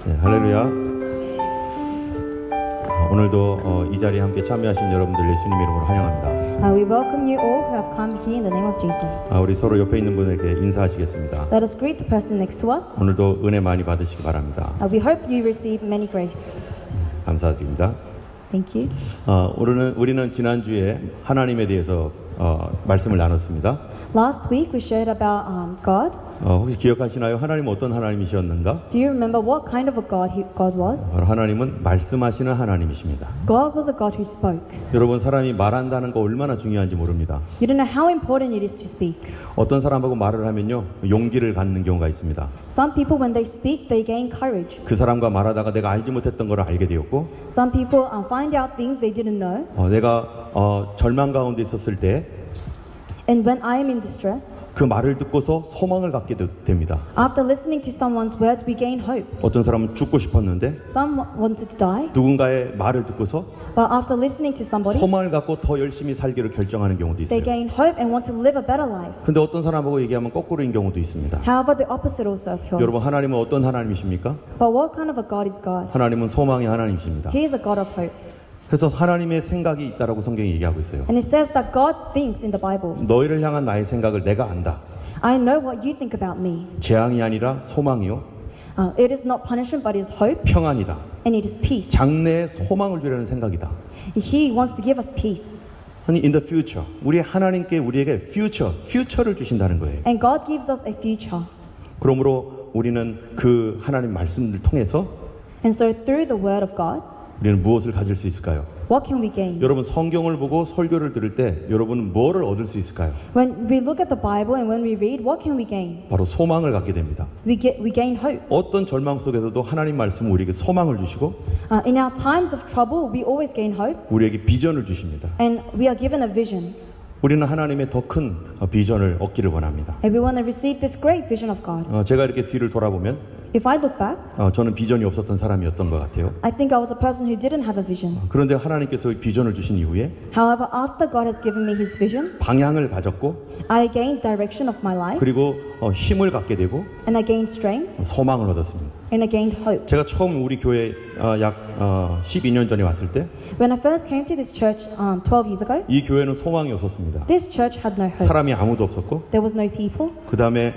네, 할렐루야. 오늘도 이 자리에 함께 참여하신 여러분들 예수님 이름으로 환영합니다. We welcome you all who have come here in the name of Jesus. 우리 서로 옆에 있는 분에게 인사하시겠습니다. Let us greet the person next to us. 오늘도 은혜 많이 받으시기 바랍니다. We hope you receive many grace. 감사드립니다. Thank you. 우리는 지난주에 하나님에 대해서 말씀을 나눴습니다. Last week we shared about God. 혹시 기억하시나요? 하나님은 어떤 하나님이셨는가? Do you remember what kind of a God was? 바로 하나님은 말씀하시는 하나님이십니다. God was a God who spoke. 여러분, 사람이 말한다는 거 얼마나 중요한지 모릅니다. You don't know how important it is to speak. 어떤 사람하고 말을 하면요, 용기를 갖는 경우가 있습니다. Some people when they speak they gain courage. 그 사람과 말하다가 내가 알지 못했던 걸 알게 되었고, Some people find out things they didn't know. 내가 절망 가운데 있었을 때 그 And when I am in distress, 말을 듣고서 소망을 갖게 됩니다. after listening to someone's words, we gain hope. 어떤 사람은 죽고 싶었는데 Some wanted to die, 누군가의 말을 듣고서 but after listening to somebody, 소망을 갖고 더 열심히 살기를 결정하는 경우도 they 있어요. gain hope and want to live a better life. 근데 어떤 사람하고 얘기하면 거꾸로인 경우도 있습니다. However, the opposite also occurs. 여러분, 하나님은 어떤 하나님이십니까? But what kind of a God is God? 하나님은 소망의 하나님이십니다. He is a God of hope. 그래서 하나님의 생각이 있다라고 성경이 얘기하고 있어요. And it says that God thinks in the Bible. 너희를 향한 나의 생각을 내가 안다. I know what you think about me. 재앙이 아니라 소망이요, It is not punishment, but it is hope, 평안이다. and it is peace. 장래에 소망을 주려는 생각이다. He wants to give us peace. 아니, in the future, 우리 하나님께 우리에게 future를 주신다는 거예요. And God gives us a future. 그러므로 우리는 그 하나님 말씀을 통해서 And so through the word of God, 우리는 무엇을 가질 수 있을까요? what can we gain? 여러분, 성경을 보고 설교를 들을 때 여러분은 뭐를 얻을 수 있을까요? When we look at the Bible and when we read, what can we gain? 바로 소망을 갖게 됩니다. We gain hope. 어떤 절망 속에서도 하나님 말씀은 우리에게 소망을 주시고 In our times of trouble, we always gain hope, 우리에게 비전을 주십니다. and we are given a vision. 우리는 하나님의 더 큰 비전을 얻기를 원합니다. And we want to receive this great vision of God. 제가 이렇게 뒤를 돌아보면 If I look back, 저는 비전이 없었던 사람이었던 것 같아요. I think I was a person who didn't have a vision. 그런데 하나님께서 비전을 주신 이후에 However, after God has given me His vision, 방향을 가졌고, I gained direction of my life, 그리고 힘을 갖게 되고 and I gained strength, 소망을 얻었습니다. and I gained hope. 제가 처음 우리 교회 약 12년 전에 왔을 때 이 When I first came to this church 12 years ago, 교회는 소망이 없었습니다. this church had no hope. 사람이 아무도 없었고, There was no people, 그 다음에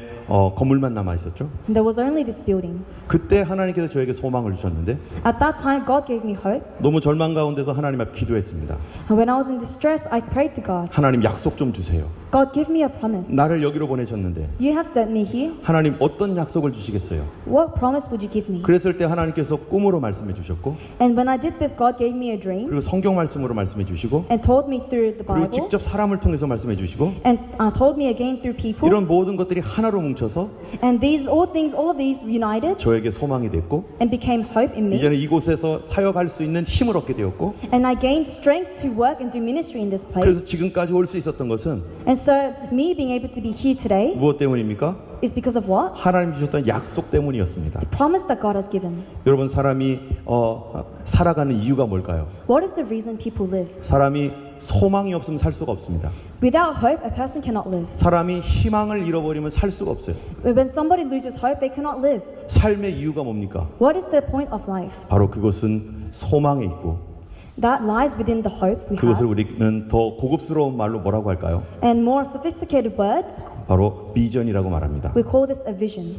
건물만 남아 있었죠. and there was only this building. 그때 하나님께서 저에게 소망을 주셨는데 At that time, God gave me hope. 너무 절망 가운데서 하나님 앞 기도했습니다. And when I was in distress, I prayed to God. 하나님, 약속 좀 주세요. God, give me a promise. 나를 여기로 보내셨는데 You have sent me here. 하나님, 어떤 약속을 주시겠어요? What promise would you give me? 그랬을 때 하나님께서 꿈으로 말씀해 주셨고, And when I did this, God gave me a dream 그리고 성경 말씀으로 말씀해 주시고, and told me through the 그리고 Bible, 직접 사람을 통해서 말씀해 주시고, and told me again through people. 이런 모든 것들이 하나로 뭉쳐서 And all of these united 저에게 소망이 됐고, and became hope in me. 이제는 이곳에서 사역할 수 있는 힘을 얻게 되었고, And I gained strength to work and do ministry in this place. 그래서 지금까지 올 수 있었던 것은 And so me being able to be here today 무엇 때문입니까? is because of what? 하나님 주셨던 약속 때문이었습니다. The promise that God has given. 여러분, 사람이 살아가는 이유가 뭘까요? What is the reason people live? 사람이 소망이 없으면 살 수가 없습니다. Without hope, a person cannot live. 사람이 희망을 잃어버리면 살 수가 없어요. When somebody loses hope, they cannot live. 삶의 이유가 뭡니까? What is the point of life? 바로 그것은 소망에 있고, That lies within the hope we 그것을 have. 우리는 더 고급스러운 말로 뭐라고 할까요? And more sophisticated word, 바로 비전이라고 말합니다. we call this a vision.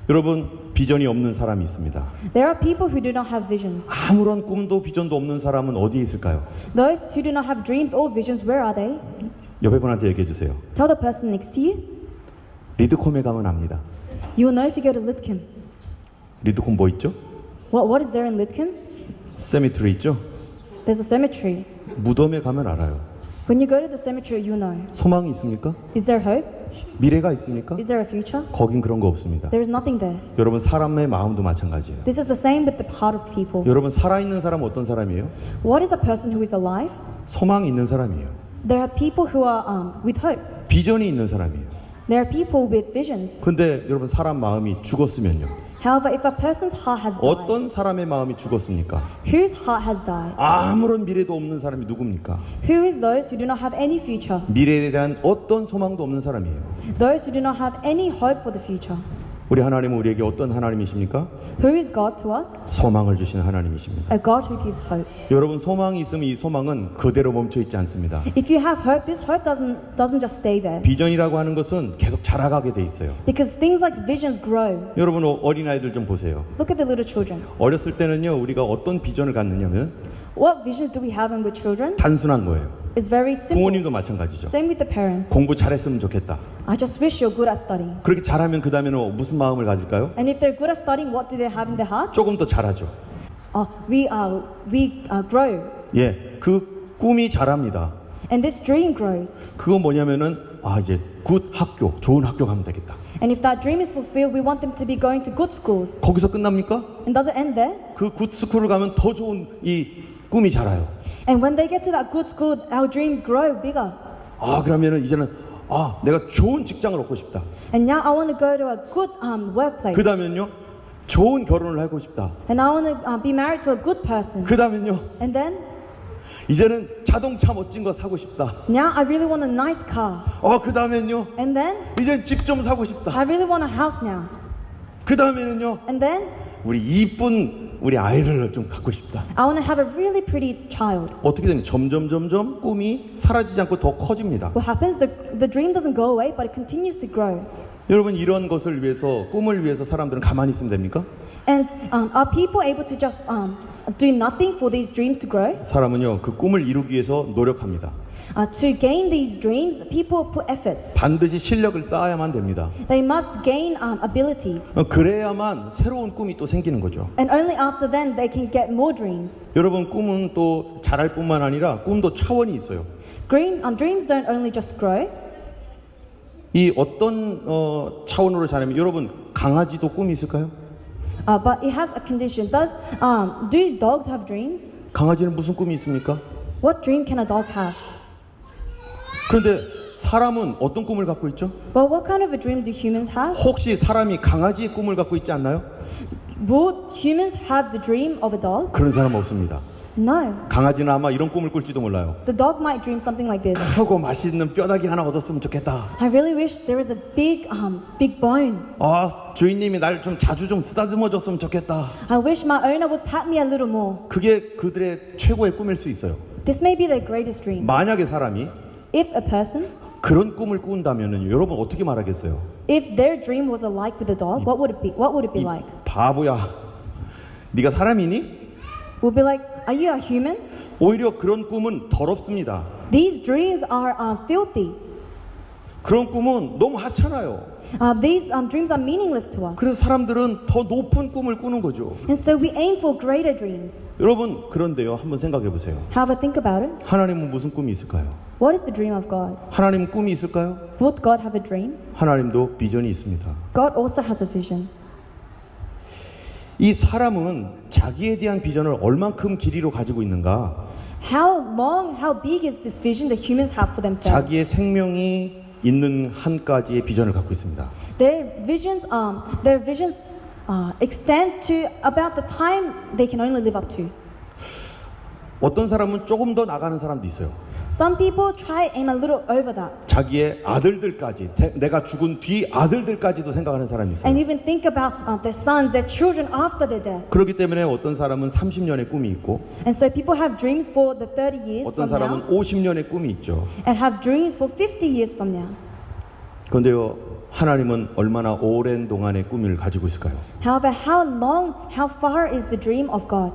여러분, 비전이 없는 사람이 있습니다. There are people who do not have visions. 아무런 꿈도 비전도 없는 사람은 어디에 있을까요? Those who do not have dreams or visions, where are they? 옆에 분한테 얘기해 주세요. Tell the person next to you. 리드콤에 가면 압니다. You will know if you go to Lidcombe. 리드콤 뭐 있죠? What is there in Lidcombe? 세미트리 있죠? There's a cemetery. 무덤에 가면 알아요. When you go to the cemetery, you know. 소망이 있습니까? Is there hope? 미래가 있습니까? Is there a future? 거긴 그런 거 없습니다. There is nothing there. 여러분, 사람의 마음도 마찬가지예요. This is the same with the heart of people. 여러분, 살아있는 사람은 어떤 사람이에요? What is a person who is alive? 소망이 있는 사람이에요. There are people who are with hope. 비전이 있는 사람이에요. There are people with visions. 근데 여러분, 사람 마음이 죽었으면요, However, if a person's heart has died, 어떤 사람의 마음이 죽었습니까? whose heart has died? 아무런 미래도 없는 사람이 누굽니까? Who is those who do not have any future? 미래에 대한 어떤 소망도 없는 사람이에요. Those who do not have any hope for the future. 우리 하나님은 우리에게 어떤 하나님이십니까? Who is God to us? 소망을 주시는 하나님이십니다. A God who gives hope. 여러분 소망이 있으면 이 소망은 그대로 멈춰 있지 않습니다. If you have hope, this hope doesn't just stay there. 비전이라고 하는 것은 계속 자라가게 돼 있어요. Because things like visions grow. 여러분 어린아이들 좀 보세요. Look at the little children. 어렸을 때는요 우리가 어떤 비전을 갖느냐면 What visions do we have when we're children? 단순한 거예요. It's very simple. 부모님도 마찬가지죠. Same with the parents. 공부 잘했으면 좋겠다. I just wish you're good at studying. 그렇게 잘하면 그 다음에는 무슨 마음을 가질까요? And if they're good at studying, what do they have in their hearts? 조금 더 잘하죠. We grow. 예, 그 꿈이 자랍니다. And this dream grows. 그건 뭐냐면은 이제 굿 학교, 좋은 학교 가면 되겠다. And if that dream is fulfilled, we want them to be going to good schools. 거기서 끝납니까? And does it end there? 그 굿 스쿨을 가면 더 좋은 이 꿈이 자라요. And when they get to that good school, our dreams grow bigger. 그러면은 이제는 내가 좋은 직장을 얻고 싶다. And now I want to go to a good workplace. 그 다음엔요, 좋은 결혼을 하고 싶다. And I want to be married to a good person. 그 다음엔요, And then 이제는 자동차 멋진 거 사고 싶다. now I really want a nice car. 그 다음엔요, And then 이제 집 좀 사고 싶다. I really want a house now. 그 다음에는요, And then 우리 이쁜 우리 아이를 좀 갖고 싶다. I want to have a really pretty child. 어떻게 되냐? 점점 꿈이 사라지지 않고 더 커집니다. What happens? The dream doesn't go away, but it continues to grow. 여러분 이런 것을 위해서 꿈을 위해서 사람들은 가만히 있으면 됩니까? And are people able to just do nothing for these dreams to grow? 사람은요 그 꿈을 이루기 위해서 노력합니다. To gain these dreams, people put efforts. 반드시 실력을 쌓아야만 됩니다. They must gain abilities. 그래야만 새로운 꿈이 또 생기는 거죠. And only after then they can get more dreams. 여러분 꿈은 또 자랄 뿐만 아니라 꿈도 차원이 있어요. Dreams don't only just grow. 이 어떤 차원으로 자라면 여러분 강아지도 꿈이 있을까요? But it has a condition. Do dogs have dreams? 강아지는 무슨 꿈이 있습니까? What dream can a dog have? 그런데 사람은 어떤 꿈을 갖고 있죠? Well, what kind of a dream do humans have? 혹시 사람이 강아지의 꿈을 갖고 있지 않나요? Would humans have the dream of a dog? 그런 사람 없습니다. No. 강아지는 아마 이런 꿈을 꿀지도 몰라요. The dog might dream something like this. 크고 맛있는 뼈다귀 하나 얻었으면 좋겠다. I really wish there was a big bone. 주인님이 날 좀 자주 좀 쓰다듬어 줬으면 좋겠다. I wish my owner would pat me a little more. 그게 그들의 최고의 꿈일 수 있어요. This may be their greatest dream. 만약에 사람이 If a person, 그런 꿈을 꾼다면은 여러분 어떻게 말하겠어요? if their dream was alike with a dog, what would it be? What would it be like? 바보야. 네가 사람이니? We'll be like, are you a human? 오히려 그런 꿈은 더럽습니다. These dreams are filthy. 그런 꿈은 너무 하찮아요. These dreams are meaningless to us. 그래서 사람들은 더 높은 꿈을 꾸는 거죠. And so we aim for greater dreams. 여러분 그런데요 한번 생각해 보세요. Have a think about it. 하나님은 무슨 꿈이 있을까요? What is the dream of God? 하나님은 꿈이 있을까요? Would God have a dream? 하나님도 비전이 있습니다. God also has a vision. 이 사람은 자기에 대한 비전을 얼만큼 길이로 가지고 있는가? How long, how big is this vision that humans have for themselves? 자기의 생명이 있는 한까지의 비전을 갖고 있습니다. Their visions extend to about the time they can only live up to. 어떤 사람은 조금 더 나가는 사람도 있어요. Some people try aim a little over that, 자기의 아들들까지, 내가 죽은 뒤 아들들까지도 생각하는 사람이 있어요. and even think about their sons, their children after their death. 그렇기 때문에 어떤 사람은 30년의 꿈이 있고 And so people have dreams for the 30 years 어떤 from 사람은 now, 50년의 꿈이 있죠. and have dreams for 50 years from now. 그런데요, 하나님은 얼마나 오랜 동안의 꿈을 가지고 있을까요? However, how long, how far is the dream of God?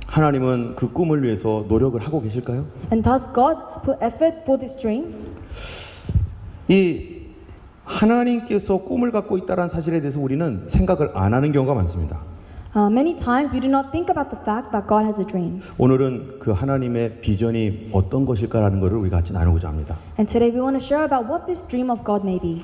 하나님은 그 꿈을 위해서 노력을 하고 계실까요? And does God put effort for this dream? 이 하나님께서 꿈을 갖고 있다는 사실에 대해서 우리는 생각을 안 하는 경우가 많습니다. Many times we do not think about the fact that God has a dream. 오늘은 그 하나님의 비전이 어떤 것일까라는 것을 우리가 같이 나누고자 합니다. And today we want to share about what this dream of God may be.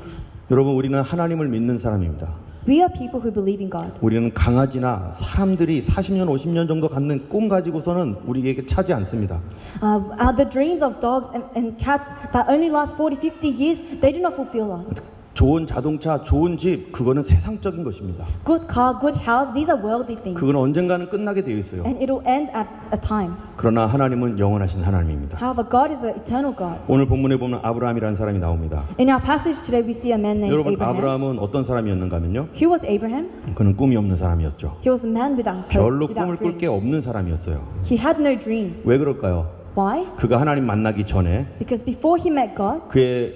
여러분, 우리는 하나님을 믿는 사람입니다. We are people who believe in God. 우리는 강아지나 사람들이 40년, 50년 정도 갖는 꿈 가지고서는 우리에게 차지 않습니다. The dreams of dogs and cats that only last 40, 50 years, they do not fulfill us. 좋은 자동차, 좋은 집, 그거는 세상적인 것입니다. Good car, good house, these are worldly things. 그건 언젠가는 끝나게 되어 있어요. And it will end at a time. 그러나 하나님은 영원하신 하나님입니다. However, God is an eternal God. 오늘 본문에 보면 아브라함이라는 사람이 나옵니다. In our passage today, we see a man named 여러분, Abraham. 아브라함은 어떤 사람이었는가 하면요. Who was Abraham? 그는 꿈이 없는 사람이었죠. He was a man without hope, 별로 without 꿈을 꿀 게 dreams. 없는 사람이었어요. He had no dream. 왜 그럴까요? Why? 그가 하나님 만나기 전에 Because before he met God,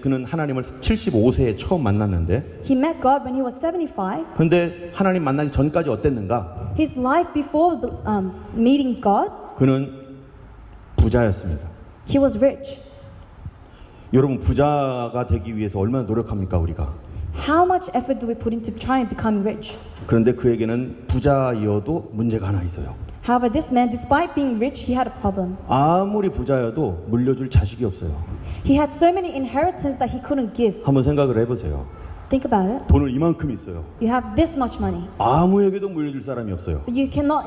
그는 하나님을 75세에 처음 만났는데, he met God when he was 75. 그런데 하나님 만나기 전까지 어땠는가? His life before meeting God, 그는 부자였습니다. he was rich. 여러분, 부자가 되기 위해서 얼마나 노력합니까, 우리가? How much effort do we put into trying to become rich? 그런데 그에게는 부자이어도 문제가 하나 있어요. However, this man, despite being rich, he had a problem. 아무리 부자여도 물려줄 자식이 없어요. He had so many inheritance that he couldn't give. 한번 생각을 해보세요. Think about it. 돈을 이만큼 있어요. You have this much money, 아무에게도 물려줄 사람이 없어요. but you cannot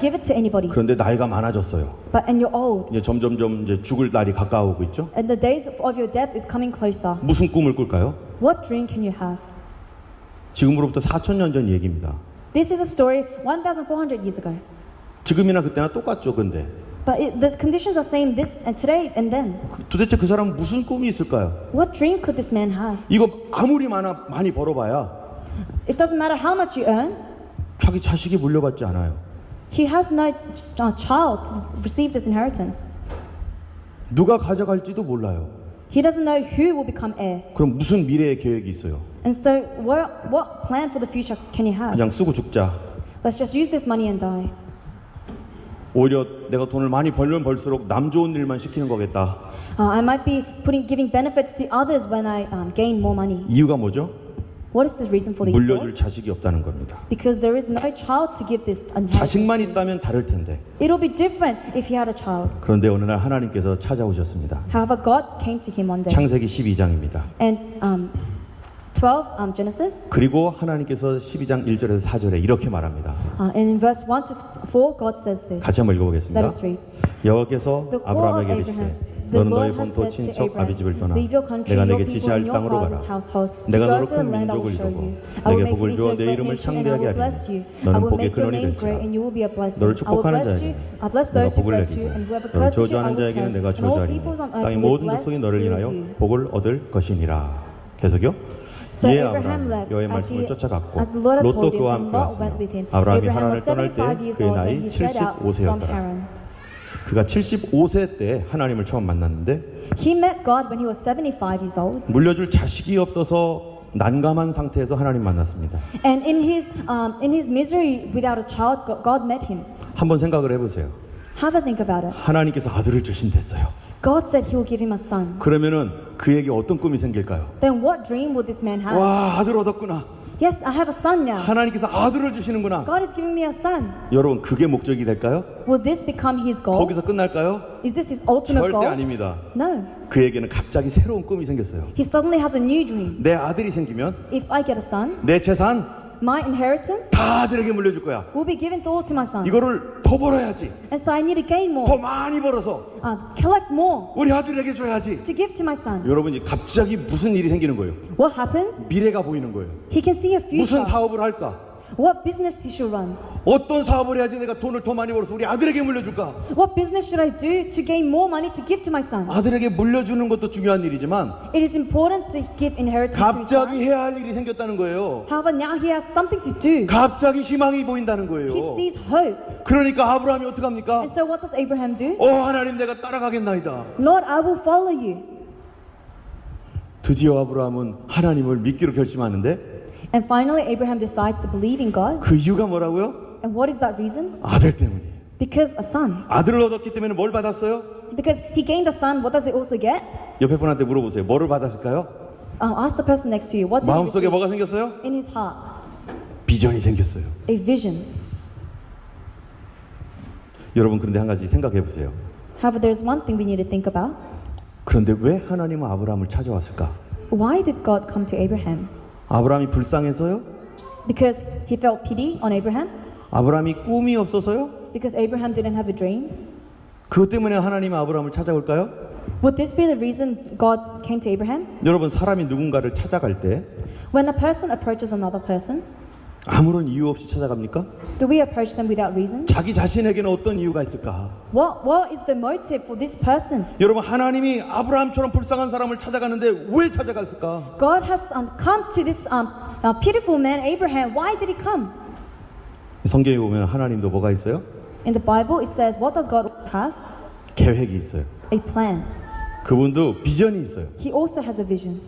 give it to anybody. 그런데 나이가 많아졌어요. And you're old, 이제 점점점 이제 죽을 날이 가까워오고 있죠. and the days of your death is coming closer. 무슨 꿈을 꿀까요? What dream can you have? 지금으로부터 4,000년 전 얘기입니다. This is a story 1,400 years ago. 지금이나 그때나 똑같죠, 근데. But the conditions are same this and today and then. 도대체 그 사람은 무슨 꿈이 있을까요? What dream could this man have? 이거 아무리 많이 벌어봐야 It doesn't matter how much you earn. 자기 자식이 물려받지 않아요. He has no child to receive this inheritance. 누가 가져갈지도 몰라요. He doesn't know who will become heir. 그럼 무슨 미래의 계획이 있어요? And so, what plan for the future can you have? 그냥 쓰고 죽자. Let's just use this money and die. 오히려 내가 돈을 많이 벌면 벌수록 남 좋은 일만 시키는 거겠다. I might be giving benefits to others when I gain more money. 이유가 뭐죠? What is the reason for these 물려줄 thoughts? 자식이 없다는 겁니다. Because there is no child to give this inheritance. 자식만 있다면 다를 텐데. It'll be different if he had a child. 그런데 어느 날 하나님께서 찾아오셨습니다. However, God came to him one day. 창세기 12장입니다. And 12 Genesis. 그리고 하나님께서 12장 1절에서 4절에 이렇게 말합니다. And in verse 1 to 4, God says this. 같이 한번 읽어보겠습니다. Let us read. 여호와께서 The law of 아브라함에게 Abraham. 이르시되 The 너는 너의 Lord has 본토 said to 친척 Abraham, 아비 집을 떠나 leave your country, 내가 your 내게 people, 지시할 and your 땅으로 father's 가라. household, to 내가 go 너로 to the 큰 land I will 민족을 show 이루고 you. I will 내게 make 복을 you 주어 into a 내 great 이름을 nation, and I 창대하게 will 하리니 bless you. I 너는 will 복의 make your 근원이 name great, 될지라. and you will be a blessing. 너를 I will 축복하는 bless you. 자에게는 I bless 내가 those who 복을 bless you, 내리고 and whoever 너를 curses you, I 저주하는 will 자에게는 curse. 내가 And all 저주하리니 peoples on earth 땅의 will 모든 bless 족속이 너를 인하여 you. 복을 얻을 것이니라. 계속요. So 이에 Abraham 아브라함이 left 여호와의 as 말씀을 쫓아갔고 as the Lord had 롯도 told him, 그와 and 함께 Lot went with him. 왔으며 아브라함이 Abraham 하란을 was 떠날 때 75 years 그의 old, and 나이 he set out from 75세였더라. Haran. 그가 75세 때 하나님을 처음 만났는데 He met God when he was 75 years old. 물려줄 자식이 없어서 난감한 상태에서 하나님 만났습니다. And in his misery without a child, God met him. 한번 생각을 해보세요. Have a think about it. 하나님께서 아들을 주신댔어요. God said he will give him a son. 그러면은 그에게 어떤 꿈이 생길까요? Then what dream would this man have? 와, 아들 얻었구나. Yes, I have a son now. 하나님께서 아들을 주시는구나. God is giving me a son. 여러분, 그게 목적이 될까요? Will this become his goal? 거기서 끝날까요? Is this his ultimate 절대 goal? 아닙니다. No. 그에게는 갑자기 새로운 꿈이 생겼어요. He suddenly has a new dream. 내 아들이 생기면 If I get a son, 내 재산 my inheritance 다 아들에게 물려줄 거야. will be given to all to my son. 이거를 더 벌어야지. And so I need to gain 더 more, 많이 벌어서 collect more 우리 아들에게 줘야지. to give to my son. 여러분이 갑자기 무슨 일이 생기는 거예요? What happens? 미래가 보이는 거예요. He can see a 무슨 future. 사업을 할까? What business he should run? 어떤 사업을 해야지 내가 돈을 더 많이 벌어서 우리 아들에게 물려줄까? What business should I do to gain more money to give to my son? 아들에게 물려주는 것도 중요한 일이지만 It is important to give inheritance to his son. 갑자기 해야 할 일이 생겼다는 거예요. However, now he has something to do. 갑자기 희망이 보인다는 He 거예요. sees hope. 그러니까 아브라함이 어떡합니까? And so what does Abraham do? 하나님 내가 따라가겠나이다. Lord, I will follow you. 드디어 아브라함은 하나님을 믿기로 결심하는데 And finally, Abraham decides to believe in God. 그 이유가 뭐라고요? And what is that reason? 아들 때문이에요. Because a son. 아들을 얻었기 때문에 뭘 받았어요? Because he gained a son, what does he also get? 옆에 분한테 물어보세요. 뭐를 받았을까요? Ask the person next to you. What did he 마음속에 receive? 뭐가 생겼어요? In his heart, 비전이 생겼어요. a vision. 여러분, 그런데 한 가지 생각해 보세요. However, there's one thing we need to think about. 그런데 왜 하나님은 아브라함을 찾아왔을까? Why did God come to Abraham? 아브라함이 불쌍해서요? Because he felt pity on Abraham? 아브라함이 꿈이 없어서요? Because Abraham didn't have a dream? 그것 때문에 하나님은 아브라함을 찾아올까요? Would this be the reason God came to Abraham? 여러분, 사람이 누군가를 찾아갈 때 When a person approaches another person, 아무런 이유 없이 찾아갑니까? do we approach them without reason? 자기 자신에게는 어떤 이유가 있을까? What is the motive for this person? 여러분, 하나님이 아브라함처럼 불쌍한 사람을 찾아가는데 왜 찾아갔을까? God has come to this pitiful man Abraham. Why did he come? 성경에 보면 하나님도 뭐가 있어요? In the Bible, it says, what does God have? 계획이 있어요. A plan. 그분도 비전이 있어요. He also has a vision.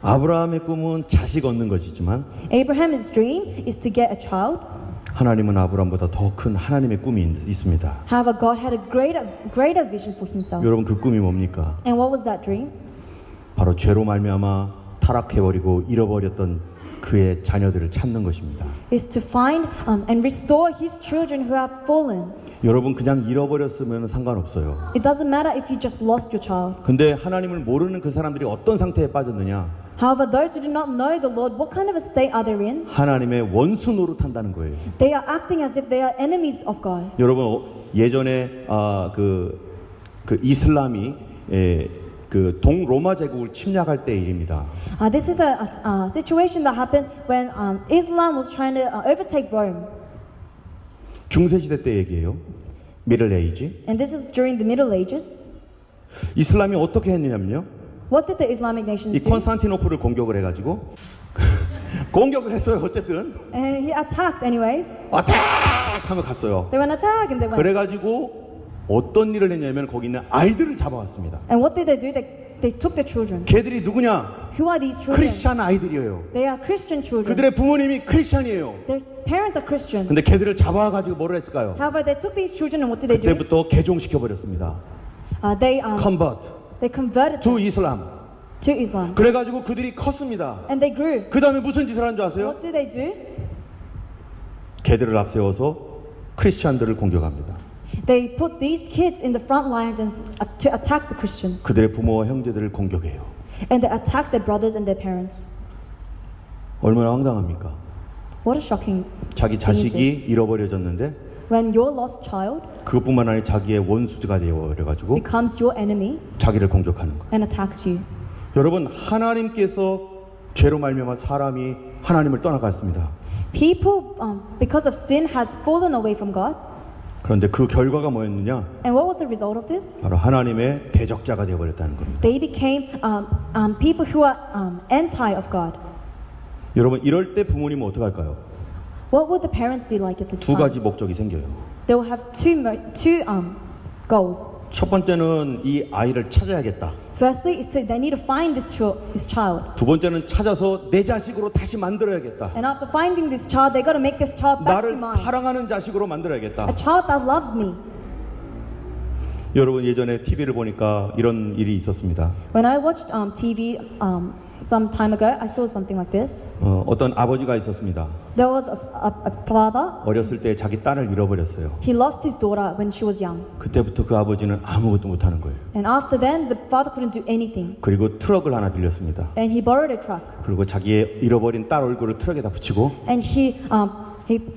아브라함의 꿈은 자식 얻는 것이지만 Abraham's dream is to get a child. 하나님은 아브라함보다 더 큰 하나님의 꿈이 있습니다. However, God had a greater vision for himself. 여러분, 그 꿈이 뭡니까? And what was that dream? 바로 죄로 말미암아 타락해버리고 잃어버렸던 그의 자녀들을 찾는 것입니다. Is to find and restore his children who have fallen. 여러분, 그냥 잃어버렸으면 상관없어요. It doesn't matter if you just lost your child. 근데 하나님을 모르는 그 사람들이 어떤 상태에 빠졌느냐? However, those who do not know the Lord, what kind of a state are they in? 하나님의 원수 노릇한다는 거예요. They are acting as if they are enemies of God. 여러분, 예전에 그 이슬람이 그 동로마 제국을 침략할 때 일입니다. This is a situation that happened when Islam was trying to overtake Rome. 중세 시대 때 얘기예요. 미들 에이지. And this is during the Middle Ages. 이슬람이 어떻게 했느냐면요. What did the Islamic nations 이 do? 콘스탄티노플을 공격을 해가지고 공격을 했어요. 어쨌든 And he attacked anyways. 어택 하면 갔어요. They went attack and they went. 그래가지고 어떤 일을 했냐면 거기 있는 아이들을 잡아왔습니다. And what did they do? They took the children. 걔들이 누구냐? Who are these children? 크리스찬 아이들이에요. They are Christian children. 그들의 부모님이 크리스찬이에요. Their parents are Christian. 근데 걔들을 잡아가지고 뭐를 했을까요? However, they took these children and what did they do? 그때부터 개종시켜 버렸습니다. They converted to them 이슬람. to Islam. 그래가지고 그들이 컸습니다. And they grew. 그 다음에 무슨 짓을 한 줄 아세요? What do they do? 걔들을 앞세워서 크리스찬들을 공격합니다. They put these kids in the front lines and to attack the Christians. 그들의 부모와 형제들을 공격해요. And they attack their brothers and their parents. 얼마나 황당합니까? What a shocking 자기 자식이 잃어버려졌는데 when your lost child 그뿐만 아니라 자기의 원수가 되어버려가지고 becomes your enemy 자기를 공격하는 거예요. and attacks you. 여러분, 하나님께서 죄로 말미암아 사람이 하나님을 떠나갔습니다. People, because of sin, has fallen away from God. 그런데 그 결과가 뭐였느냐? And what was the result of this? 바로 하나님의 대적자가 되어버렸다는 겁니다. They became people who are anti of God. 여러분, 이럴 때 부모님은 어떻게 할까요? What would the parents be like at this 두 time? 가지 목적이 생겨요. They will have two goals. 첫 번째는 이 아이를 찾아야겠다. Firstly, is they need to find this child. 두 번째는 찾아서 내 자식으로 다시 만들어야겠다. And after finding this child, they got to make this child back to 나를 mine. 사랑하는 자식으로 만들어야겠다. A child that loves me. 여러분, 예전에 TV를 보니까 이런 일이 있었습니다. When I watched TV some time ago, I saw something like this. 어떤 아버지가 있었습니다. There was a father. 어렸을 때 자기 딸을 잃어버렸어요. He lost his daughter when she was young. 그때부터 그 아버지는 아무것도 못하는 거예요. And after then, the father couldn't do anything. 그리고 트럭을 하나 빌렸습니다. And he borrowed a truck. 그리고 자기의 잃어버린 딸 얼굴을 트럭에다 붙이고 And he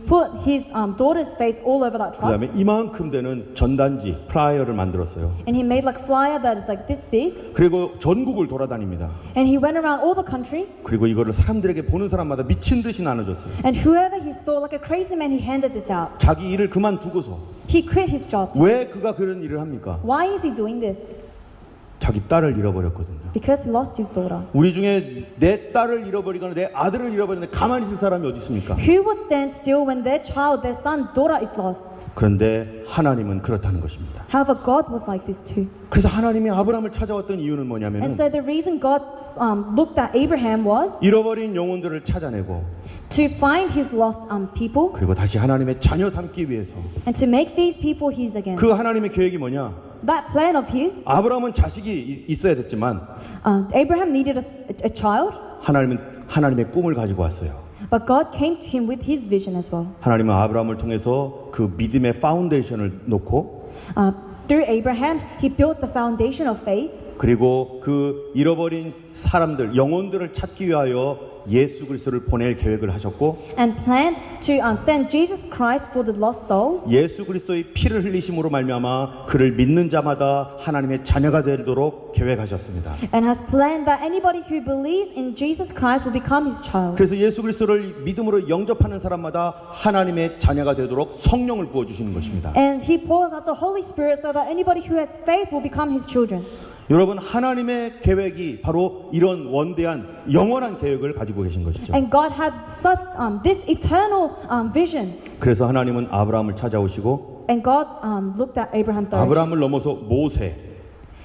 put his daughter's face all over that 그 truck. 다음에 이만큼 되는 전단지, 플라이어를 만들었어요. And he made like flyer that is like this big. 그리고 전국을 돌아다닙니다. And he went around all the country. 그리고 이거를 사람들에게 보는 사람마다 미친 듯이 나눠줬어요. And whoever he saw, like a crazy man, he handed this out. 자기 일을 그만두고서. He quit his job. 왜 그가 그런 일을 합니까? Why is he doing this? 자기 딸을 잃어버렸거든요. Because he lost his daughter. 우리 중에 내 딸을 잃어버리거나 내 아들을 잃어버리는데 가만히 있을 사람이 어디 있습니까? Who would stand still when their child, their son, daughter is lost? 그런데 하나님은 그렇다는 것입니다. However, God was like this too. 그래서 하나님이 아브라함을 찾아왔던 이유는 And 뭐냐면 so the reason God looked at Abraham was 잃어버린 영혼들을 찾아내고 to find his lost people 그리고 다시 하나님의 자녀 삼기 위해서. and to make these people his again. 그 하나님의 계획이 뭐냐? That plan of his, 아브라함은 자식이 있어야 됐지만 Abraham needed a child, 하나님은 하나님의 꿈을 가지고 왔어요. but God came to him with his vision as well. 하나님은 아브라함을 통해서 그 믿음의 파운데이션을 놓고 Through Abraham, he built the foundation of faith. 그리고 그 잃어버린 사람들, 영혼들을 찾기 위하여 예수 그리스도를 보낼 계획을 하셨고 and planned to send Jesus Christ for the lost souls. 예수 그리스도의 피를 흘리심으로 말미암아 그를 믿는 자마다 하나님의 자녀가 되도록 계획하셨습니다. And has planned that anybody who believes in Jesus Christ will become his child. 그래서 예수 그리스도를 믿음으로 영접하는 사람마다 하나님의 자녀가 되도록 성령을 부어 주시는 것입니다. And he pours out the Holy Spirit so that anybody who has faith will become his children. 여러분 하나님의 계획이 바로 이런 원대한 영원한 계획을 가지고 계신 것이죠. And God had such this eternal vision. 그래서 하나님은 아브라함을 찾아오시고 And God looked at Abraham's direction. 아브라함을 넘어서 모세,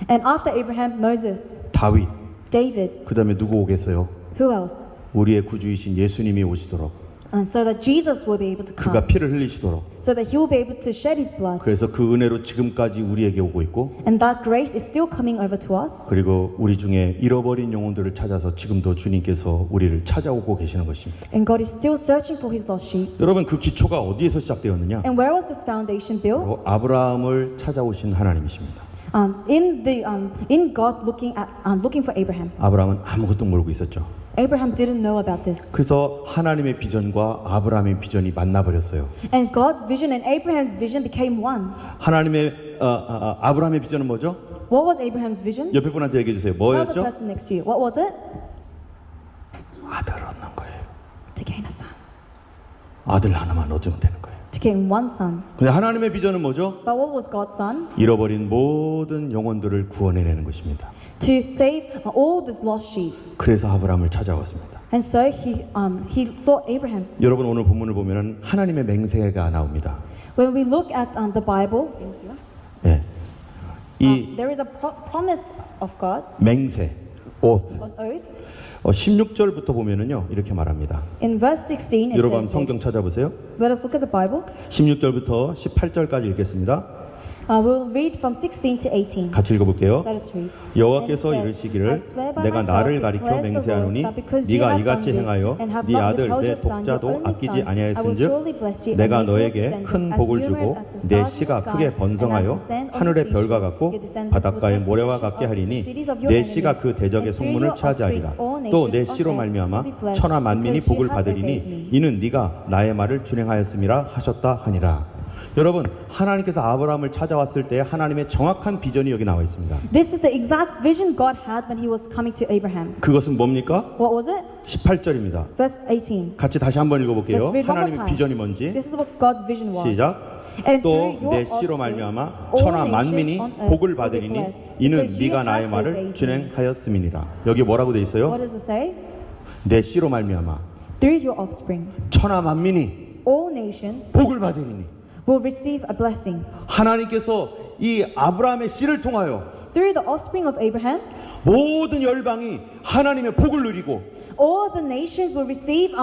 And after Abraham, Moses, 다윗, David, 그 다음에 누구 오겠어요? who else? 우리의 구주이신 예수님이 오시도록 And so that Jesus will be able to 그가 come. 피를 흘리시도록 So that he will be able to shed his blood. 그래서 그 은혜로 지금까지 우리에게 오고 있고 And that grace is still coming over to us. 그리고 우리 중에 잃어버린 영혼들을 찾아서 지금도 주님께서 우리를 찾아오고 계시는 것입니다. And God is still searching for his lost sheep. 여러분 그 기초가 어디에서 시작되었느냐? And where was this foundation built? 바로 아브라함을 찾아오신 하나님이십니다. In God looking for Abraham. 아브라함은 아무것도 모르고 있었죠. Abraham didn't know about this. 그래서 하나님의 비전과 아브라함의 비전이 만나버렸어요. And God's vision and Abraham's vision became one. 하나님의 아브라함의 비전은 뭐죠? What was Abraham's vision? 옆에 분한테 얘기해 주세요. Tell the 뭐였죠? person next to you. What was it? 아들 얻는 거예요. To gain a son. 아들 하나만 얻으면 되는 거예요. To gain one son. 근데 하나님의 비전은 뭐죠? But what was God's son? 잃어버린 모든 영혼들을 구원해내는 것입니다. To save all these lost sheep. 그래서 아브라함을 찾아왔습니다. And so he sought Abraham. 여러분 오늘 본문을 보면은 하나님의 맹세가 나옵니다. When we look at the Bible, 예, 이 there is a promise of God, 맹세, oath. an oath. 16절부터 보면은요 이렇게 말합니다. In verse 16, it 여러분 한번 says 성경 this. 찾아보세요. Let us look at the Bible. 16절부터 18절까지 읽겠습니다. We'll read from 16 to 18. 같이 읽어볼게요. Let us read. 여호와께서 And it 이르시기를 said, I swear by 내가 myself, 나를 가리켜 declares the 맹세하노니 Lord, that because you 네가 have 이같이 done this 행하여 and have 네 not 아들 withheld 내 your son, 독자도 your only 아끼지 son, I will 아니하였은즉 surely bless you, 내가 and make your 너에게 descendants 큰 as 복을 numerous 주고 as the 내 stars in 씨가 the 크게 sky, 번성하여 and as the sand on 하늘의 the 별과 seashore. 같고 Your descendants will 바닷가의 take 모래와 possession 같게 of the 하리니 cities of your 내 enemies, 씨가 그 대적의 and through 성문을 your 차지하리라. offspring all 또 내 nations 씨로 on earth 말미암아 will be blessed, 천하 만민이 because you 복을 have obeyed 받으리니 me. 이는 네가 나의 말을 준행하였음이라 하셨다 하니라. 여러분 하나님께서 아브라함을 찾아왔을 때 하나님의 정확한 비전이 여기 나와 있습니다. This is the exact vision God had when he was coming to Abraham. 그것은 뭡니까? What was it? 18절입니다. Verse 18. 같이 다시 한번 읽어볼게요. Let's read one more 하나님의 time. 비전이 뭔지 This is what God's vision was. 시작. And 또 through your 내 씨로 offspring, 말미암아 all 천하 nations 만민이 on earth 복을 will be 받으리니 blessed, 이는 because you 네가 나의 have 말을 obeyed me. 준행하였음이니라. 여기 뭐라고 돼 있어요? What does it say? 내 씨로 말미암아 Through your offspring, 천하 만민이 all nations 복을 받으리니. will receive a blessing. 하나님께서 이 아브라함의 씨를 통하여 Through the offspring of Abraham, 모든 열방이 하나님의 복을 누리고 all the nations will receive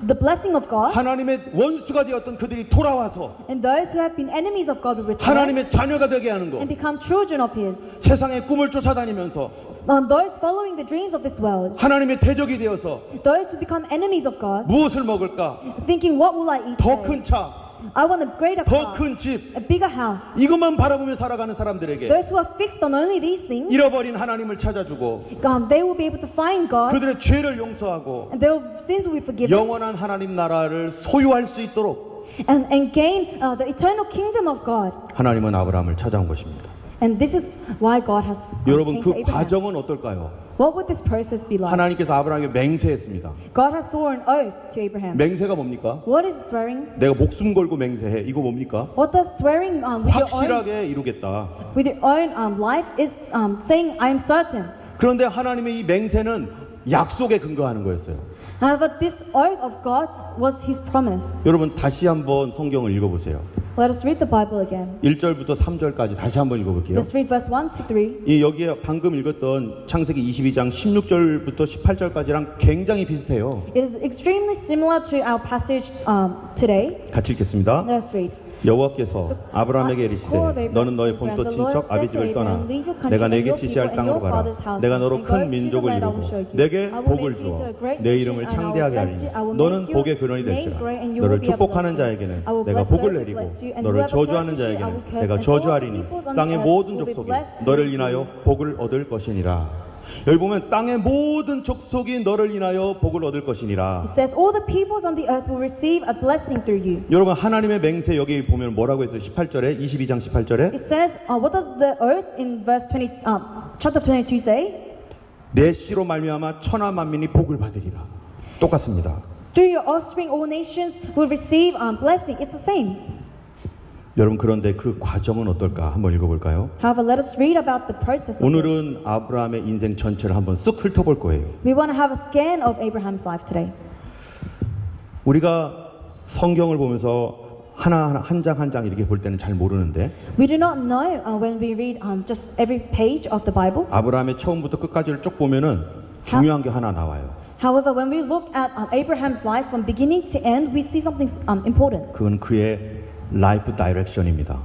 the blessing of God, 하나님의 원수가 되었던 그들이 돌아와서 and those who have been enemies of God will return 하나님의 자녀가 되게 하는 것. and become children of His. 세상의 꿈을 쫓아다니면서 Those following the dreams of this world, 하나님의 대적이 되어서 those who become enemies of God, 무엇을 먹을까? thinking, what will I eat 더 today? 큰 차, I want a greater 더 car, 큰 집, a bigger house. 이것만 바라보며 살아가는 사람들에게 Those who are fixed on only these things, 잃어버린 하나님을 찾아주고 they will be able to find God, 그들의 죄를 용서하고 and their sins will be forgiven, 영원한 하나님 나라를 소유할 수 있도록 and gain the eternal kingdom of God. 하나님은 아브라함을 찾아온 것입니다. And this is why God has 여러분 came to 그 Abraham. 과정은 어떨까요? What would this process be like? 하나님께서 아브라함에게 맹세했습니다. God has sworn oath to Abraham. 맹세가 뭡니까? What is swearing? 내가 목숨 걸고 맹세해. 이거 뭡니까? What does swearing 확실하게 이루겠다. with your own life is saying, I am certain. 그런데 하나님의 이 맹세는 약속에 근거하는 거였어요. However, this oath of God was His promise. 여러분 다시 한번 성경을 읽어보세요. Let us read the Bible again. 1절부터 3절까지 다시 한번 읽어볼게요. Let's read verse 1 to 3. 이 여기에 방금 읽었던 창세기 22장 16절부터 18절까지랑 굉장히 비슷해요. It is extremely similar to our passage today. 같이 읽겠습니다. Let us read. 여호와께서 아브라함에게 이르시되 너는 너의 본토 친척 아비집을 떠나 내가 내게 지시할 땅으로 가라. 내가 너로 큰 민족을 이루고 내게 복을 주어 내 이름을 창대하게 하리니 너는 복의 근원이 될지라. 너를 축복하는 자에게는 내가 복을 내리고 너를 저주하는 자에게는 내가 저주하리니 땅의 모든 족속이 너를 인하여 복을 얻을 것이니라. 여기 보면 땅의 모든 족속이 너를 인하여 복을 얻을 것이니라. It says all the peoples on the earth will receive a blessing through you. 여러분 하나님의 맹세 여기 보면 뭐라고 했어요? 18절에 22장 18절에 It says, what does the earth in verse 20, chapter 22 say? 내 씨로 말미암아 천하 만민이 복을 받으리라. 똑같습니다. Through your offspring, all nations will receive blessing. It's the same. 여러분 그런데 그 과정은 어떨까? 한번 읽어볼까요? However, let us read about the process of this. 오늘은 아브라함의 인생 전체를 한번 쓱 훑어볼 거예요. We want to have a scan of Abraham's life today. 우리가 성경을 보면서 하나하나 한 장 한 장 이렇게 볼 때는 잘 모르는데 We do not know when we read just every page of the Bible. 아브라함의 처음부터 끝까지를 쭉 보면은 중요한 게 하나 나와요. However, when we look at Abraham's life from beginning to end, we see something important. 그건 그의 라이프 다이렉션입니다.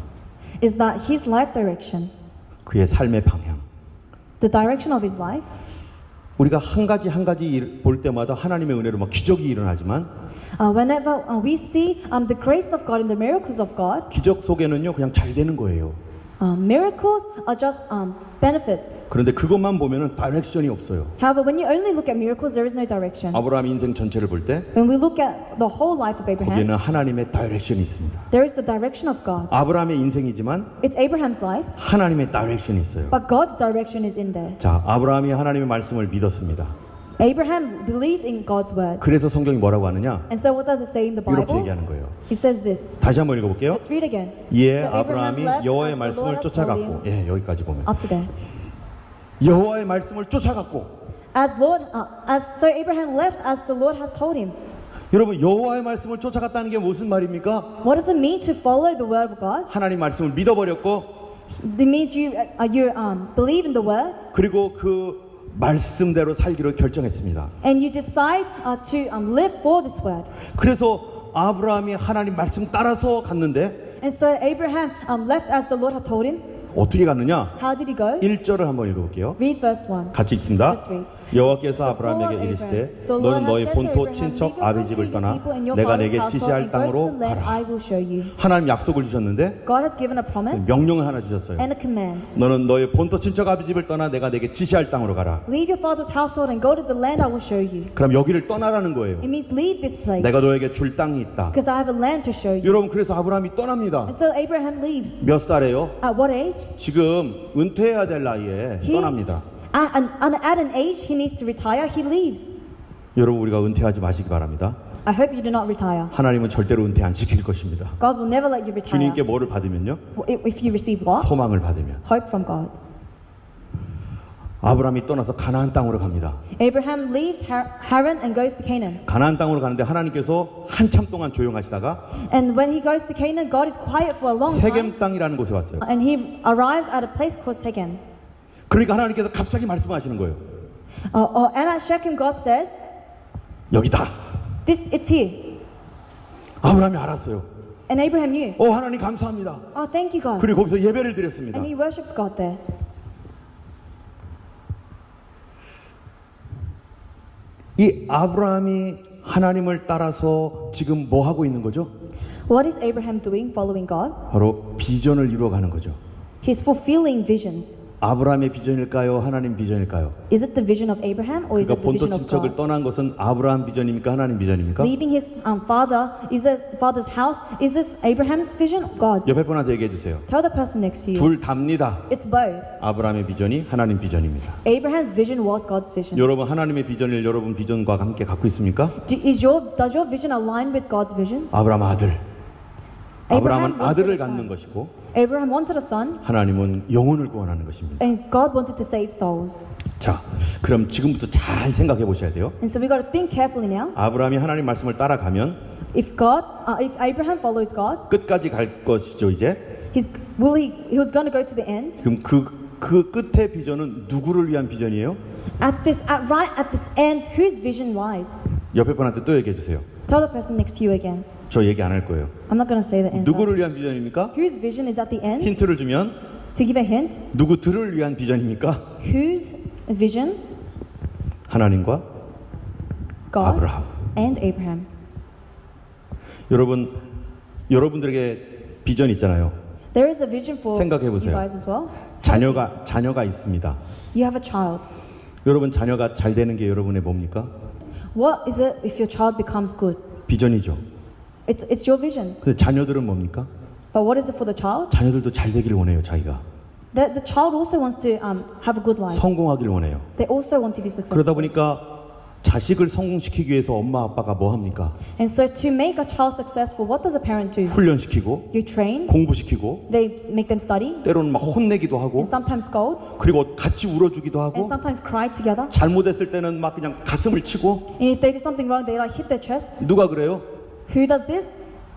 Is that his life direction, 그의 삶의 방향. the direction of his life. 우리가 한 가지 볼 때마다 하나님의 은혜로 막 기적이 일어나지만 Whenever we see the grace of God and the miracles of God, 기적 속에는요 그냥 잘 되는 거예요. miracles are just benefits. 그런데 그것만 보면은 다이렉션이 없어요. However, when you only look at miracles, there is no direction. 아브라함 인생 전체를 볼 때 When we look at the whole life of Abraham, 거기에는 하나님의 다이렉션이 있습니다. there is the direction of God. 아브라함의 인생이지만 It's Abraham's life, 하나님의 다이렉션이 있어요. but God's direction is in there. 자, 아브라함이 하나님의 말씀을 믿었습니다. Abraham believed in God's word. 그래서 성경이 뭐라고 하느냐? And so what does it say in the 이렇게 Bible? 얘기하는 거예요. He says this. 다시 한번 읽어볼게요. Let's read again. 예, So Abraham 아브라함이 left 여호와의 as the 말씀을 Lord has told 쫓아갔고, him. 예, 여기까지 보면 Up to there. 여호와의 말씀을 쫓아갔고, So Abraham left as the Lord had told him. 여러분 여호와의 말씀을 쫓아갔다는 게 무슨 말입니까? What does it mean to follow the word of God? 하나님 말씀을 믿어버렸고, It means you believe in the word 그리고 그 말씀대로 살기로 결정했습니다. and you decide to live for this word. 그래서 아브라함이 하나님 말씀 따라서 갔는데 And so Abraham left as the Lord had told him. 어떻게 갔느냐? How did he go? 1절을 한번 읽어볼게요. Read verse 1. 같이 읽습니다. Let's read. 여호와께서 아브라함에게 이르시되 너는 너의 본토 친척 아비 집을 떠나 내가 내게 지시할 땅으로 가라. 하나님 약속을 주셨는데 God has given a promise 명령을 하나 주셨어요. and a command. 너는 너의 본토 친척 아비 집을 떠나 내가 내게 지시할 땅으로 가라. Leave your father's household and go to the land I will show you. 그럼 여기를 떠나라는 거예요. It means leave this place 내가 너에게 줄 땅이 있다. because I have a land to show you. 여러분 그래서 아브라함이 떠납니다. And so Abraham leaves. 몇 살에요? At what age? 지금 은퇴해야 될 나이에 떠납니다. At an age he needs to retire, he leaves. 여러분 우리가 은퇴하지 마시기 바랍니다. I hope you do not retire. 하나님은 절대로 은퇴 안 시킬 것입니다. God will never let you retire. 주님께 뭐를 받으면요? If you receive what? 소망을 받으면. Hope from God. 아브라함이 떠나서 가나안 땅으로 갑니다. Abraham leaves Haran and goes to Canaan. 가나안 땅으로 가는데 하나님께서 한참 동안 조용하시다가 And when he goes to Canaan, God is quiet for a long time. 세겜 땅이라는 곳에 왔어요. And he arrives at a place called Shechem. 그러니까 하나님께서 갑자기 말씀하시는 거예요. And at Shechem, God says, 여기다. it's here. 아브라함이 알았어요. And Abraham knew. 하나님 감사합니다. Oh, thank you, God. 그리고 거기서 예배를 드렸습니다. And he worships God there. 이 아브라함이 하나님을 따라서 지금 뭐 하고 있는 거죠? What is Abraham doing following God? 바로 비전을 이루어가는 거죠. He's fulfilling visions. 아브라함의 비전일까요? 하나님 비전일까요? Is it the vision of Abraham or is it 그러니까 the 본토 vision of 친척을 God? 떠난 것은 아브라함 비전입니까? 하나님 비전입니까? Leaving his father's house, is this Abraham's vision? God's. 옆에 분한테 얘기해 주세요. Tell the person next to you. 둘 답니다. It's both. 아브라함의 비전이 하나님 비전입니다. Abraham's vision was God's vision. 여러분 하나님의 비전을 여러분 비전과 함께 갖고 있습니까? Does your vision align with God's vision? 아브라함 아들. 아브라함은 wanted 아들을 a son. 갖는 것이고 Abraham wanted a son, 하나님은 영혼을 구원하는 것입니다. and God wanted to save souls. 자, 그럼 지금부터 잘 생각해 보셔야 돼요. And so we got to think carefully now. 아브라함이 하나님 말씀을 따라가면 If Abraham follows God, 끝까지 갈 것이죠, 이제. he was going to go to the end. 그럼 그 끝의 비전은 누구를 위한 비전이에요? Right at this end, whose vision lies? 옆에 분한테 또 얘기해 주세요. Tell the person next to you again. 저 얘기 안 할 거예요. I'm not going to say the answer. 누구를 위한 비전입니까? Whose vision is at the end? 힌트를 주면 To give a hint, 누구들을 위한 비전입니까? whose vision? 하나님과 God 아브라함. and Abraham. 여러분들에게 비전 있잖아요. There is a vision for 생각해 you 보세요. guys as well. 자녀가 있습니다. You have a child. 여러분 자녀가 잘 되는 게 여러분의 뭡니까? What is it if your child becomes good? 비전이죠. It's your vision. 근데 자녀들은 뭡니까? But what is it for the child? 자녀들도 잘 되기를 원해요, 자기가. The child also wants to have a good life. 성공하길 원해요. They also want to be successful. 그러다 보니까 자식을 성공시키기 위해서 엄마 아빠가 뭐 합니까? And so to make a child successful, what does a parent do? 훈련시키고 You train, 공부시키고 they make them study, 때로는 막 혼내기도 하고 and sometimes scold, 그리고 같이 울어주기도 and 하고 sometimes cry together. 잘못했을 때는 막 그냥 가슴을 치고. And if they do something wrong, they like hit their chest. 누가 그래요? Who does this?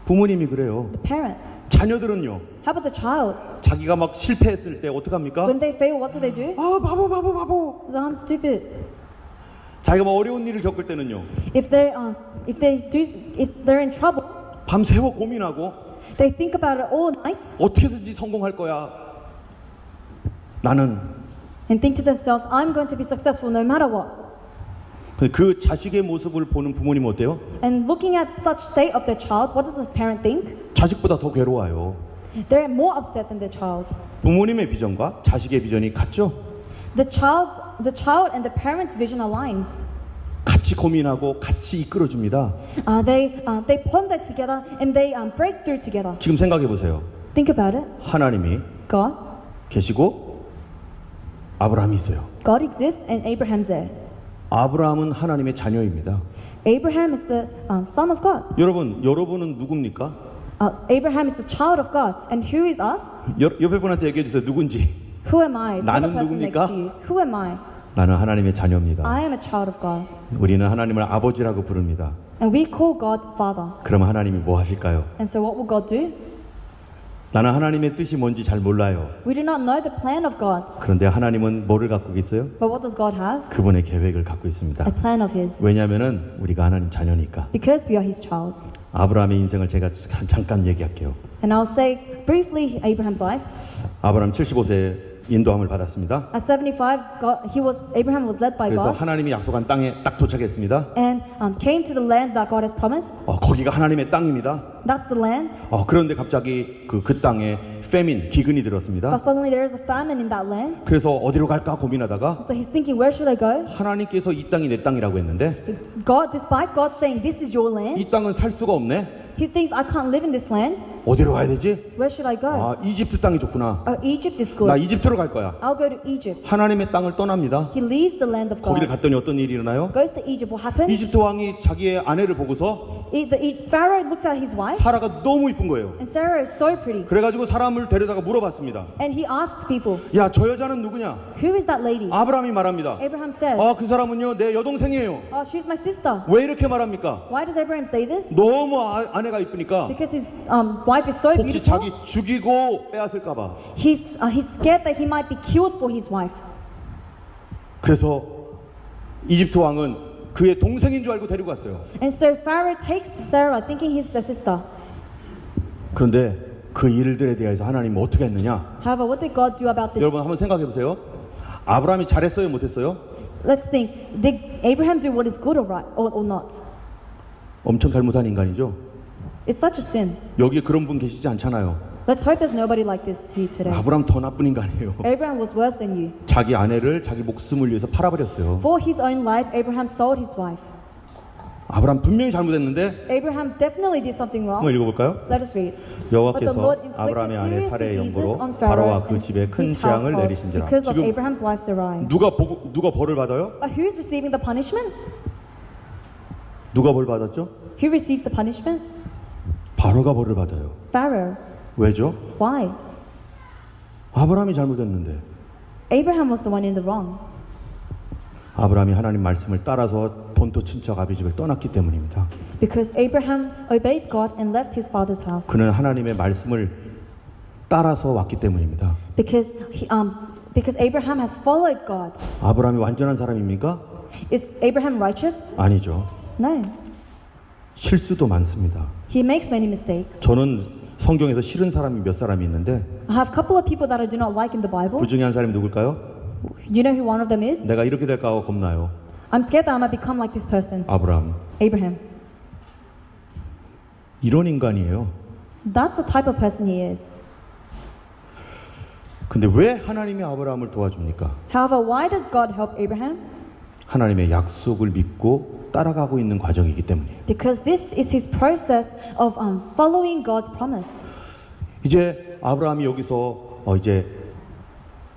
부모님이 그래요. The parent. 자녀들은요, How about the child? 자기가 막 실패했을 때 어떡합니까? When they fail, what do? 아 바보. So I'm stupid. 자기가 뭐 어려운 일을 겪을 때는요, If they're in trouble, 밤새워 고민하고 they think about it all night 어떻게든지 성공할 거야. 나는. and think to themselves, I'm going to be successful no matter what. 그 자식의 모습을 보는 부모님은 어때요? And looking at such state of their child, what does the parent think? 자식보다 더 괴로워요. They're more upset than their child. 부모님의 비전과 자식의 비전이 같죠? The child and the parent's vision aligns. 같이 고민하고 같이 이끌어줍니다. They ponder together and they break through together. 지금 생각해 보세요. Think about it. 하나님이 God 계시고 아브라함이 있어요. God exists and Abraham's there. 아브라함은 하나님의 자녀입니다. Abraham is the son of God. 여러분은 누굽니까? Abraham is the child of God. And who is us? 옆에 분한테 얘기해 주세요. 누군지. Who am I? 나는 The person 누굽니까? next to you. Who am I? 나는 하나님의 자녀입니다. I am a child of God. 우리는 하나님을 아버지라고 부릅니다. And we call God Father. 그럼 하나님이 뭐 하실까요? And so what will God do? 나는 하나님의 뜻이 뭔지 잘 몰라요. We do not know the plan of God. 그런데 하나님은 뭐를 갖고 계세요? But what does God have? 그분의 계획을 갖고 있습니다. A plan of His. 왜냐하면 우리가 하나님 자녀니까. Because we are His child. 아브라함의 인생을 제가 잠깐 얘기할게요. And I'll say briefly Abraham's life. 아브라함 75세에 인도함을 받았습니다. At 75, Abraham was led by 그래서 God 하나님이 약속한 땅에 딱 도착했습니다. and came to the land that God has promised. 거기가 하나님의 땅입니다. That's the land. 그런데 갑자기 그 땅에 패민, 기근이 들었습니다. But suddenly there is a famine in that land. 그래서 어디로 갈까 고민하다가 So he's thinking, where should I go? 하나님께서 이 땅이 내 땅이라고 했는데 Despite God saying, this is your land, 이 땅은 살 수가 없네. he thinks, I can't live in this land. 어디로 가야 되지? Where should I go? 이집트 땅이 좋구나. Egypt is 나 good. 이집트로 갈 거야. I'll go to Egypt. 하나님의 땅을 떠납니다. He leaves the land of 거기를 God. 갔더니 어떤 일이 일어나요? Goes to Egypt. What happens? 이집트 왕이 자기의 아내를 보고서 Pharaoh looked at his wife, 사라가 너무 이쁜 거예요. and Sarah is so pretty. 그래가지고 사람을 데려다가 물어봤습니다. And he asks people, 야, 저 여자는 누구냐? who is that lady? 아브라함이 말합니다. Abraham says, 그 사람은요 내 여동생이에요. she's my sister. 왜 이렇게 말합니까? Why does Abraham say this? 너무 아내가 이쁘니까 Because his wife is so 혹시 beautiful. 자기 죽이고 빼앗을까봐. He's scared that he might be killed for his wife. 그래서 이집트 왕은 그의 동생인 줄 알고 데리고 갔어요. And so Pharaoh takes Sarah thinking he's the sister. 그런데 그 일들에 대해서 하나님은 어떻게 했느냐? However, what did God do about this? 여러분 한번 생각해 보세요. 아브라함이 잘했어요, 못했어요? Let's think. Did Abraham do what is good or right or not? 엄청 잘못한 인간이죠. It's such a sin. 여기에 그런 분 계시지 않잖아요. Let's hope there's nobody like this here today. 아브라함 더 나쁜 인간이에요. Abraham was worse than you. 자기 아내를 자기 목숨을 위해서 팔아버렸어요. For his own life, Abraham sold his wife. 아브라함 분명히 잘못했는데 Abraham definitely did something wrong. 한번 읽어볼까요? Let us read. 여호와께서 아브라함의 아내 사레의 영고로 바로와 그 집에 큰 재앙을 내리신지라. Because of 지금 Abraham's wife Sarai. 누가 벌을 받아요? But who's receiving the punishment? 누가 벌 받았죠? Who received the punishment? 바로가 벌을 받아요. Pharaoh. 왜죠? Why? 아브라함이 잘못했는데. Abraham was the one in the wrong. 아브라함이 하나님 말씀을 따라서 본토 친척 아비 집을 떠났기 때문입니다. Because Abraham obeyed God and left his father's house. 그는 하나님의 말씀을 따라서 왔기 때문입니다. Because Abraham has followed God. 아브라함이 완전한 사람입니까? Is Abraham righteous? 아니죠. No. 실수도 많습니다. He makes many mistakes. 저는 성경에서 싫은 사람이 몇 사람이 있는데 I have a couple of people that I do not like in the Bible. 그 중에 한 사람이 누굴까요? You know who one of them is? 내가 이렇게 될까 하고 겁나요. I'm scared that I might become like this person. 아브라함. Abraham. 이런 인간이에요. That's the type of person he is. 근데 왜 하나님이 아브라함을 도와줍니까? However, why does God help Abraham? 하나님의 약속을 믿고 따라가고 있는 과정이기 때문이에요. Because this is his process of following God's promise. 이제 아브라함이 여기서 이제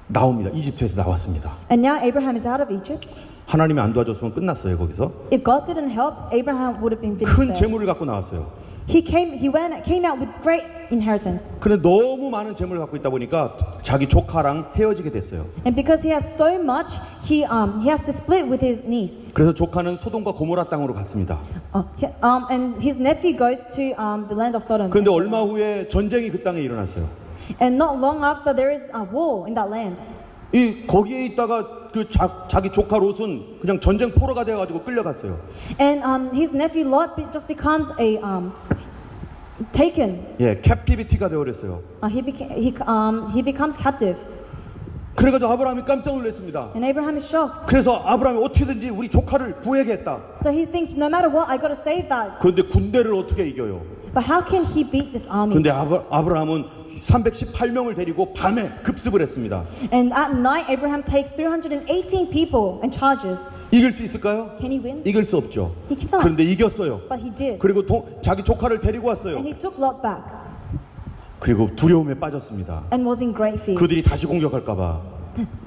나옵니다. 이집트에서 나왔습니다. And now Abraham is out of Egypt. 하나님이 안 도와줬으면 끝났어요. 거기서 If God didn't help, Abraham would have been finished 큰 there. 재물을 갖고 나왔어요. He came out with great inheritance. 그런데 너무 많은 재물을 갖고 있다 보니까 자기 조카랑 헤어지게 됐어요. And because he has so much, he has to split with his niece. 그래서 조카는 소돔과 고모라 땅으로 갔습니다. And his nephew goes to the land of Sodom. 그런데 얼마 후에 전쟁이 그 땅에 일어났어요. And not long after, there is a war in that land. 이 거기에 있다가 그 자기 조카 롯은 그냥 전쟁 포로가 되어가지고 끌려갔어요. And his nephew Lot just becomes a taken. 예, 캡티비티가 되어버렸어요. He becomes captive. 그래가지고 아브라함이 깜짝 놀랐습니다. And Abraham is shocked. 그래서 아브라함이 어떻게든지 우리 조카를 구해야겠다. So he thinks, no matter what, I got to save that. 그런데 군대를 어떻게 이겨요? But how can he beat this army? 그런데 아브라함은 318명을 데리고 밤에 급습을 했습니다. And at night, Abraham takes 318 people and charges. 이길 수 있을까요? Can he win? 이길 수 없죠. He cannot. 그런데 이겼어요. But he did. 그리고 자기 조카를 데리고 왔어요. And he took Lot back 그리고 두려움에 빠졌습니다. and was in great fear 그들이 다시 공격할까봐.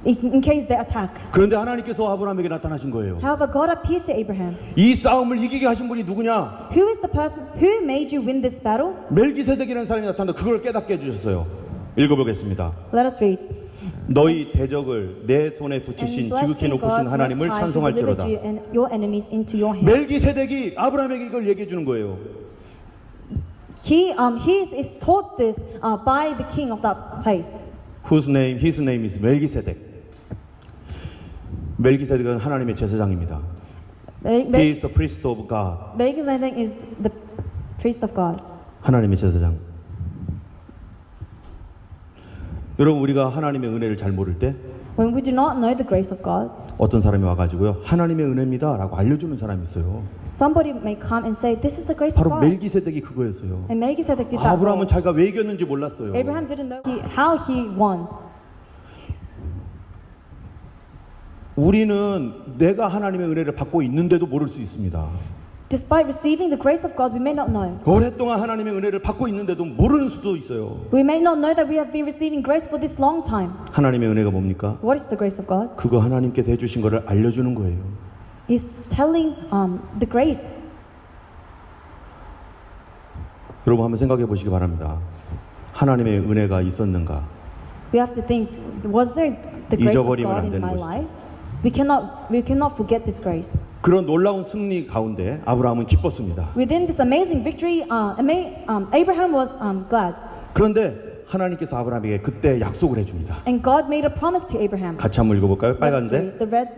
in case they attack. 그런데 하나님께서 아브라함에게 나타나신 거예요. However, God appeared to Abraham. 이 싸움을 이기게 하신 분이 누구냐? Who is the person who made you win this battle? 멜기세덱이라는 사람이 나타나 그걸 깨닫게 해주셨어요. 읽어보겠습니다. Let us read. 너희 대적을 내 손에 And 붙이신 bless 지극히 thee, 높으신 God, 하나님을 most high, who delivered 찬송할지로다. you and your enemies into your hand. 멜기세덱이 아브라함에게 이걸 얘기해 주는 거예요. He is taught this by the king of that place. His name is 멜기세덱. 멜기세덱은 하나님의 제사장입니다. He is the priest of God. Melchizedek is the priest of God. 하나님의 제사장. 여러분 우리가 하나님의 은혜를 잘 모를 때 When we do not know the grace of God, 어떤 사람이 와가지고요 하나님의 은혜입니다라고 알려주는 사람이 있어요. somebody may come and say, "This is the grace of 바로 God." 멜기세덱이 그거였어요. And Melchizedek did that. 아브라함은 자기가 왜 이겼는지 몰랐어요. Abraham didn't know how he won. 우리는 내가 하나님의 은혜를 받고 있는데도 모를 수 있습니다. Despite receiving the grace of God, we may not know. 오랫동안 하나님의 은혜를 받고 있는데도 모르는 수도 있어요. We may not know that we have been receiving grace for this long time. 하나님의 은혜가 뭡니까? What is the grace of God? 그거 하나님께서 해주신 것을 알려주는 거예요. He's telling the grace. 여러분 한번 생각해 보시기 바랍니다. 하나님의 은혜가 있었는가? We have to think, was there the grace of 잊어버리면 God 안 in 되는 my 것이죠. life? We cannot forget this grace. 그런 놀라운 승리 가운데 아브라함은 기뻤습니다. Within this amazing victory, Abraham was glad. 그런데 하나님께서 아브라함에게 그때 약속을 해줍니다. And God made a promise to Abraham. 같이 한번 읽어볼까요? Let's 빨간데 read the red.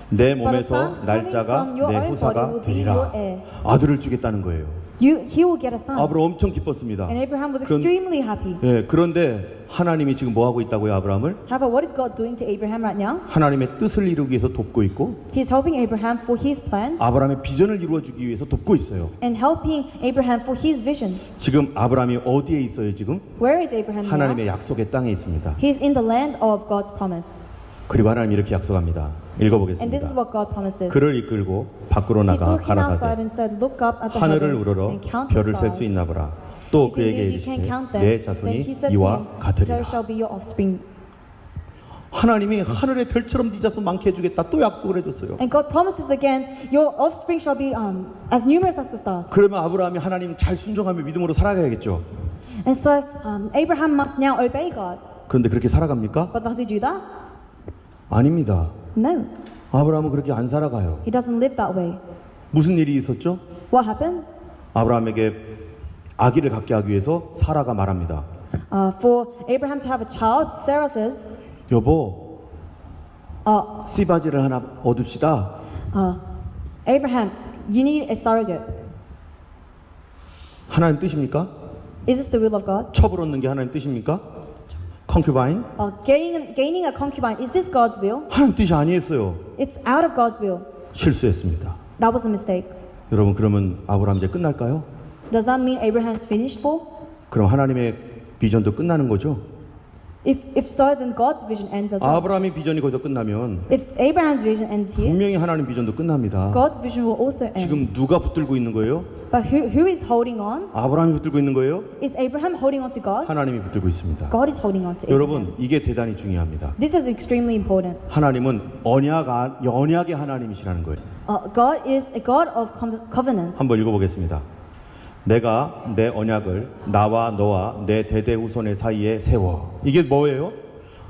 내 But a 몸에서 son 날짜가 coming from your 내 own 후사가 body will be 되리라. your heir. 아들을 주겠다는 거예요. He will get a son. 아브라함 엄청 기뻤습니다. And Abraham was 그런- extremely happy. 예, 그런데 하나님이 지금 뭐 하고 있다고요, 아브라함을? However, what is God doing to Abraham right now? 하나님의 뜻을 이루기 위해서 돕고 있고 He's helping Abraham for his plans 아브라함의 비전을 이루어주기 위해서 돕고 있어요. and helping Abraham for his vision. 지금 아브라함이 어디에 있어요, 지금? Where is Abraham now? 하나님의 약속의 땅에 있습니다. He's in the land of God's promise. 그리고 하나님이 이렇게 약속합니다. And this is 읽어보겠습니다. what God promises. 그를 이끌고 밖으로 He 나가 took him outside 가라사대 and said, "Look up at the 하늘을 heavens 우러러 and count the 별을 셀 수 stars. 있나 보라. 또 If 그에게 indeed you can 이르시되 count them, 내 then 자손이 he said to 이와 him, so 같으리라. shall be your offspring." 하나님이 하늘의 별처럼 네 자손 많게 해주겠다 또 약속을 해줬어요. And God promises again, your offspring shall be as numerous as the stars. 그러면 아브라함이 하나님 잘 순종하며 믿음으로 살아가야겠죠. And so Abraham must now obey God. 그런데 그렇게 살아갑니까? But does he do that? 아닙니다. No, 아브라함은 그렇게 안 살아가요. he doesn't live that way. 무슨 일이 있었죠? What happened? 아브라함에게 아기를 갖게 하기 위해서 사라가 말합니다. For Abraham to have a child, Sarah says, 여보, 씨바지를 하나 얻읍시다. Abraham, you need a surrogate. 하나님 뜻입니까? Is this the will of God? 첩을 얻는 게 하나님 뜻입니까? 컨큐바인? Gaining a concubine, is this God's will? 하나님 뜻이 아니었어요. It's out of God's will. 실수했습니다. That was a mistake. 여러분 그러면 아브라함 이제 끝날까요? Does that mean Abraham's finished for? 그럼 하나님의 비전도 끝나는 거죠? If so, then God's vision ends as well. 아브라함의 비전이 거기서 끝나면 If Abraham's vision ends here, 분명히 하나님 비전도 끝납니다. God's vision will also end. 지금 누가 붙들고 있는 거예요? But who is holding on? 아브라함이 붙들고 있는 거예요? Is Abraham holding on to God? 하나님이 붙들고 있습니다. God is holding on to Abraham. 여러분, 이게 대단히 중요합니다. This is extremely important. 하나님은 언약의 하나님이시라는 거예요. God is a God of covenant. 한번 읽어보겠습니다. 내가 내 언약을 나와 너와 내 대대 후손의 사이에 세워. 이게 뭐예요?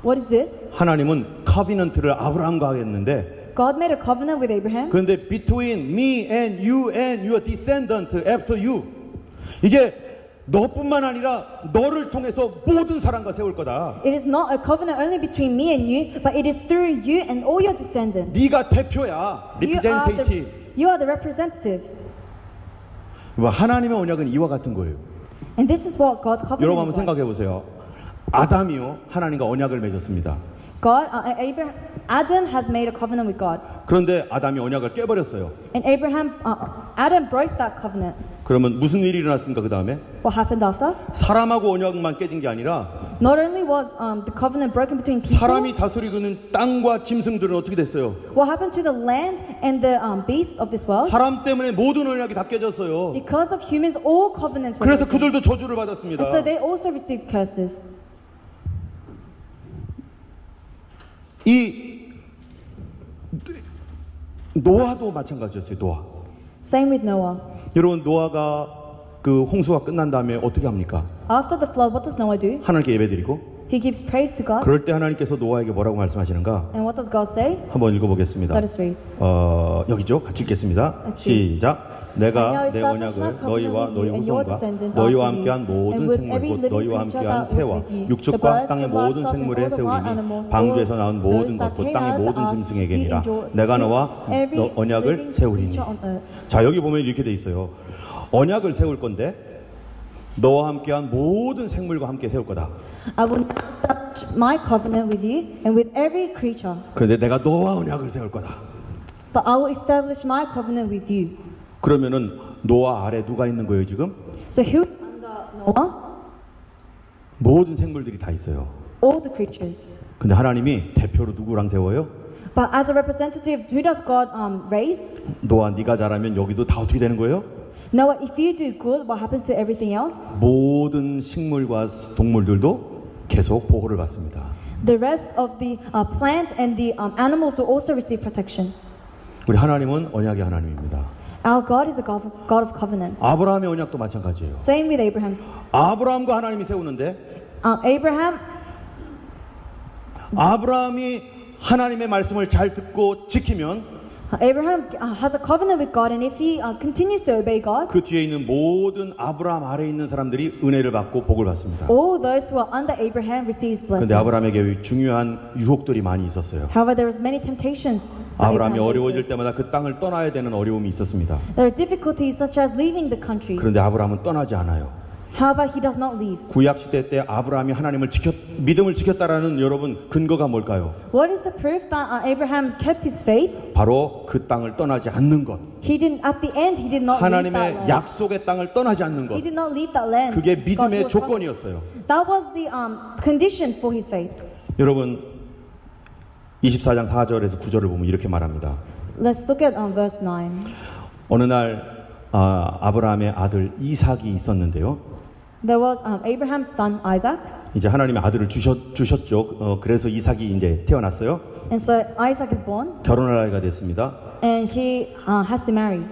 What is this? 하나님은 커비넌트를 아브라함과 하겠는데, God made a covenant with Abraham. 그런데 between me and your descendant after you, 이게 너뿐만 아니라 너를 통해서 모든 사람과 세울 거다. It is not a covenant only between me and you, but it is through you and all your descendants. 네가 대표야, representative. You are the representative. 하나님의 언약은 이와 같은 거예요. And this is what God's covenant 여러분 한번 is like. 생각해 보세요. 아담이요, 하나님과 언약을 맺었습니다. Adam has made a covenant with God. 그런데 아담이 언약을 깨버렸어요. And Adam broke that covenant. 그러면 무슨 일이 일어났습니까? 그 다음에 What happened after? 사람하고 언약만 깨진 게 아니라 Not only was the covenant broken between people, 사람이 다스리고 있는 땅과 짐승들은 어떻게 됐어요? what happened to the land and the beasts of this world? 사람 때문에 모든 언약이 다 깨졌어요. Because of humans, all covenants were 그래서 broken. 그들도 저주를 받았습니다. And so they also received curses. 이 노아도 마찬가지였어요. 노아. Same with Noah. 여러분, 노아가 그 홍수가 끝난 다음에 어떻게 합니까? After the flood, what does Noah do? 하나님께 예배드리고, He gives praise to God. 그럴 때 하나님께서 노아에게 뭐라고 말씀하시는가? And what does God say? 한번 읽어보겠습니다. Let us read. 여기죠. 같이 읽겠습니다. 시작. 내가 내 언약을 너희와 너희 후손과 너희와 함께한 모든 생물 곧 너희와 함께한 새와 육축과 땅의 모든 생물에 세우리니 방주에서 나온 모든 것 곧 땅의 모든 짐승에게니라. 내가 너와 너 언약을 세우리니. 자, 여기 보면 이렇게 돼 있어요. 언약을 세울 건데 너와 함께한 모든 생물과 함께 세울 거다. I will establish my covenant with you and with every creature. 그런데 내가 너와 언약을 세울 거다. But I will establish my covenant with you. 그러면은 노아 아래 누가 있는 거예요 지금? So who is under Noah? 모든 생물들이 다 있어요. All the creatures. 근데 하나님이 대표로 누구랑 세워요? But as a representative, who does God raise? 노아 네가 잘하면 여기도 다 어떻게 되는 거예요? Noah, if you do good, what happens to everything else? 모든 식물과 동물들도 계속 보호를 받습니다. The rest of the plants and the animals will also receive protection. 우리 하나님은 언약의 하나님입니다. Our God is a God of covenant. 아브라함의 언약도 마찬가지예요. Same with Abraham's. 아브라함과 하나님이 세우는데 아브라함이 하나님의 말씀을 잘 듣고 지키면 Abraham has a covenant with God, and if he continues to obey God, 그 뒤에 있는 모든 아브라함 아래에 있는 사람들이 은혜를 받고 복을 받습니다. all those who are under Abraham receives blessings. 그런데 아브라함에게 중요한 유혹들이 많이 있었어요. However, there was many temptations. 아브라함이 어려워질 때마다 그 땅을 떠나야 되는 어려움이 있었습니다. There are difficulties such as leaving the country. 그런데 아브라함은 떠나지 않아요. However, he does not leave. 구약 시대 때 아브라함이 하나님을 믿음을 지켰다라는 여러분 근거가 뭘까요? What is the proof that Abraham kept his faith? 바로 그 땅을 떠나지 않는 것. At the end, he did not leave that 하나님의 land. 약속의 땅을 떠나지 않는 것. He did not leave that land. 그게 God 믿음의 was 조건이었어요. That was the condition for his faith. 여러분 24장 4절에서 9절을 보면 이렇게 말합니다. Let's look at verse 9. 어느 날 아브라함의 아들 이삭이 있었는데요. There was Abraham's son Isaac. 이제 하나님의 아들을 주셨죠. 그래서 이삭이 이제 태어났어요. And so Isaac is born. 결혼할 나이가 됐습니다. And he has to marry.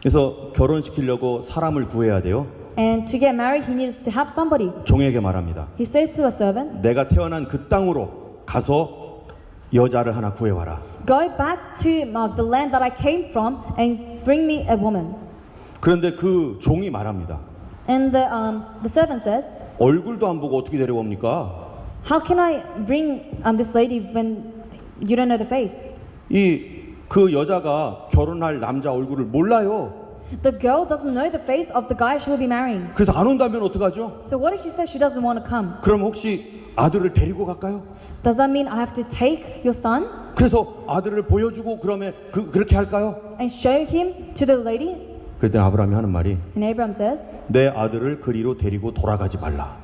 그래서 결혼시키려고 사람을 구해야 돼요. And to get married, he needs to have somebody. 종에게 말합니다. He says to a servant, 내가 태어난 그 땅으로 가서 여자를 하나 구해와라. Go back to the land that I came from and bring me a woman. 그런데 그 종이 말합니다. And the servant says, 얼굴도 안 보고 어떻게 데려옵니까? How can I bring this lady when you don't know the face? 그 여자가 결혼할 남자 얼굴을 몰라요. The girl doesn't know the face of the guy she will be marrying. 그래서 안 온다면 어떡하죠? So what if she says she doesn't want to come? 그럼 혹시 아들을 데리고 갈까요? Does that mean I have to take your son 그래서 아들을 보여주고 그러면 그렇게 할까요? and show him to the lady? 그랬더니 아브라함이 하는 말이 And Abraham says, 내 아들을 그리로 데리고 돌아가지 말라.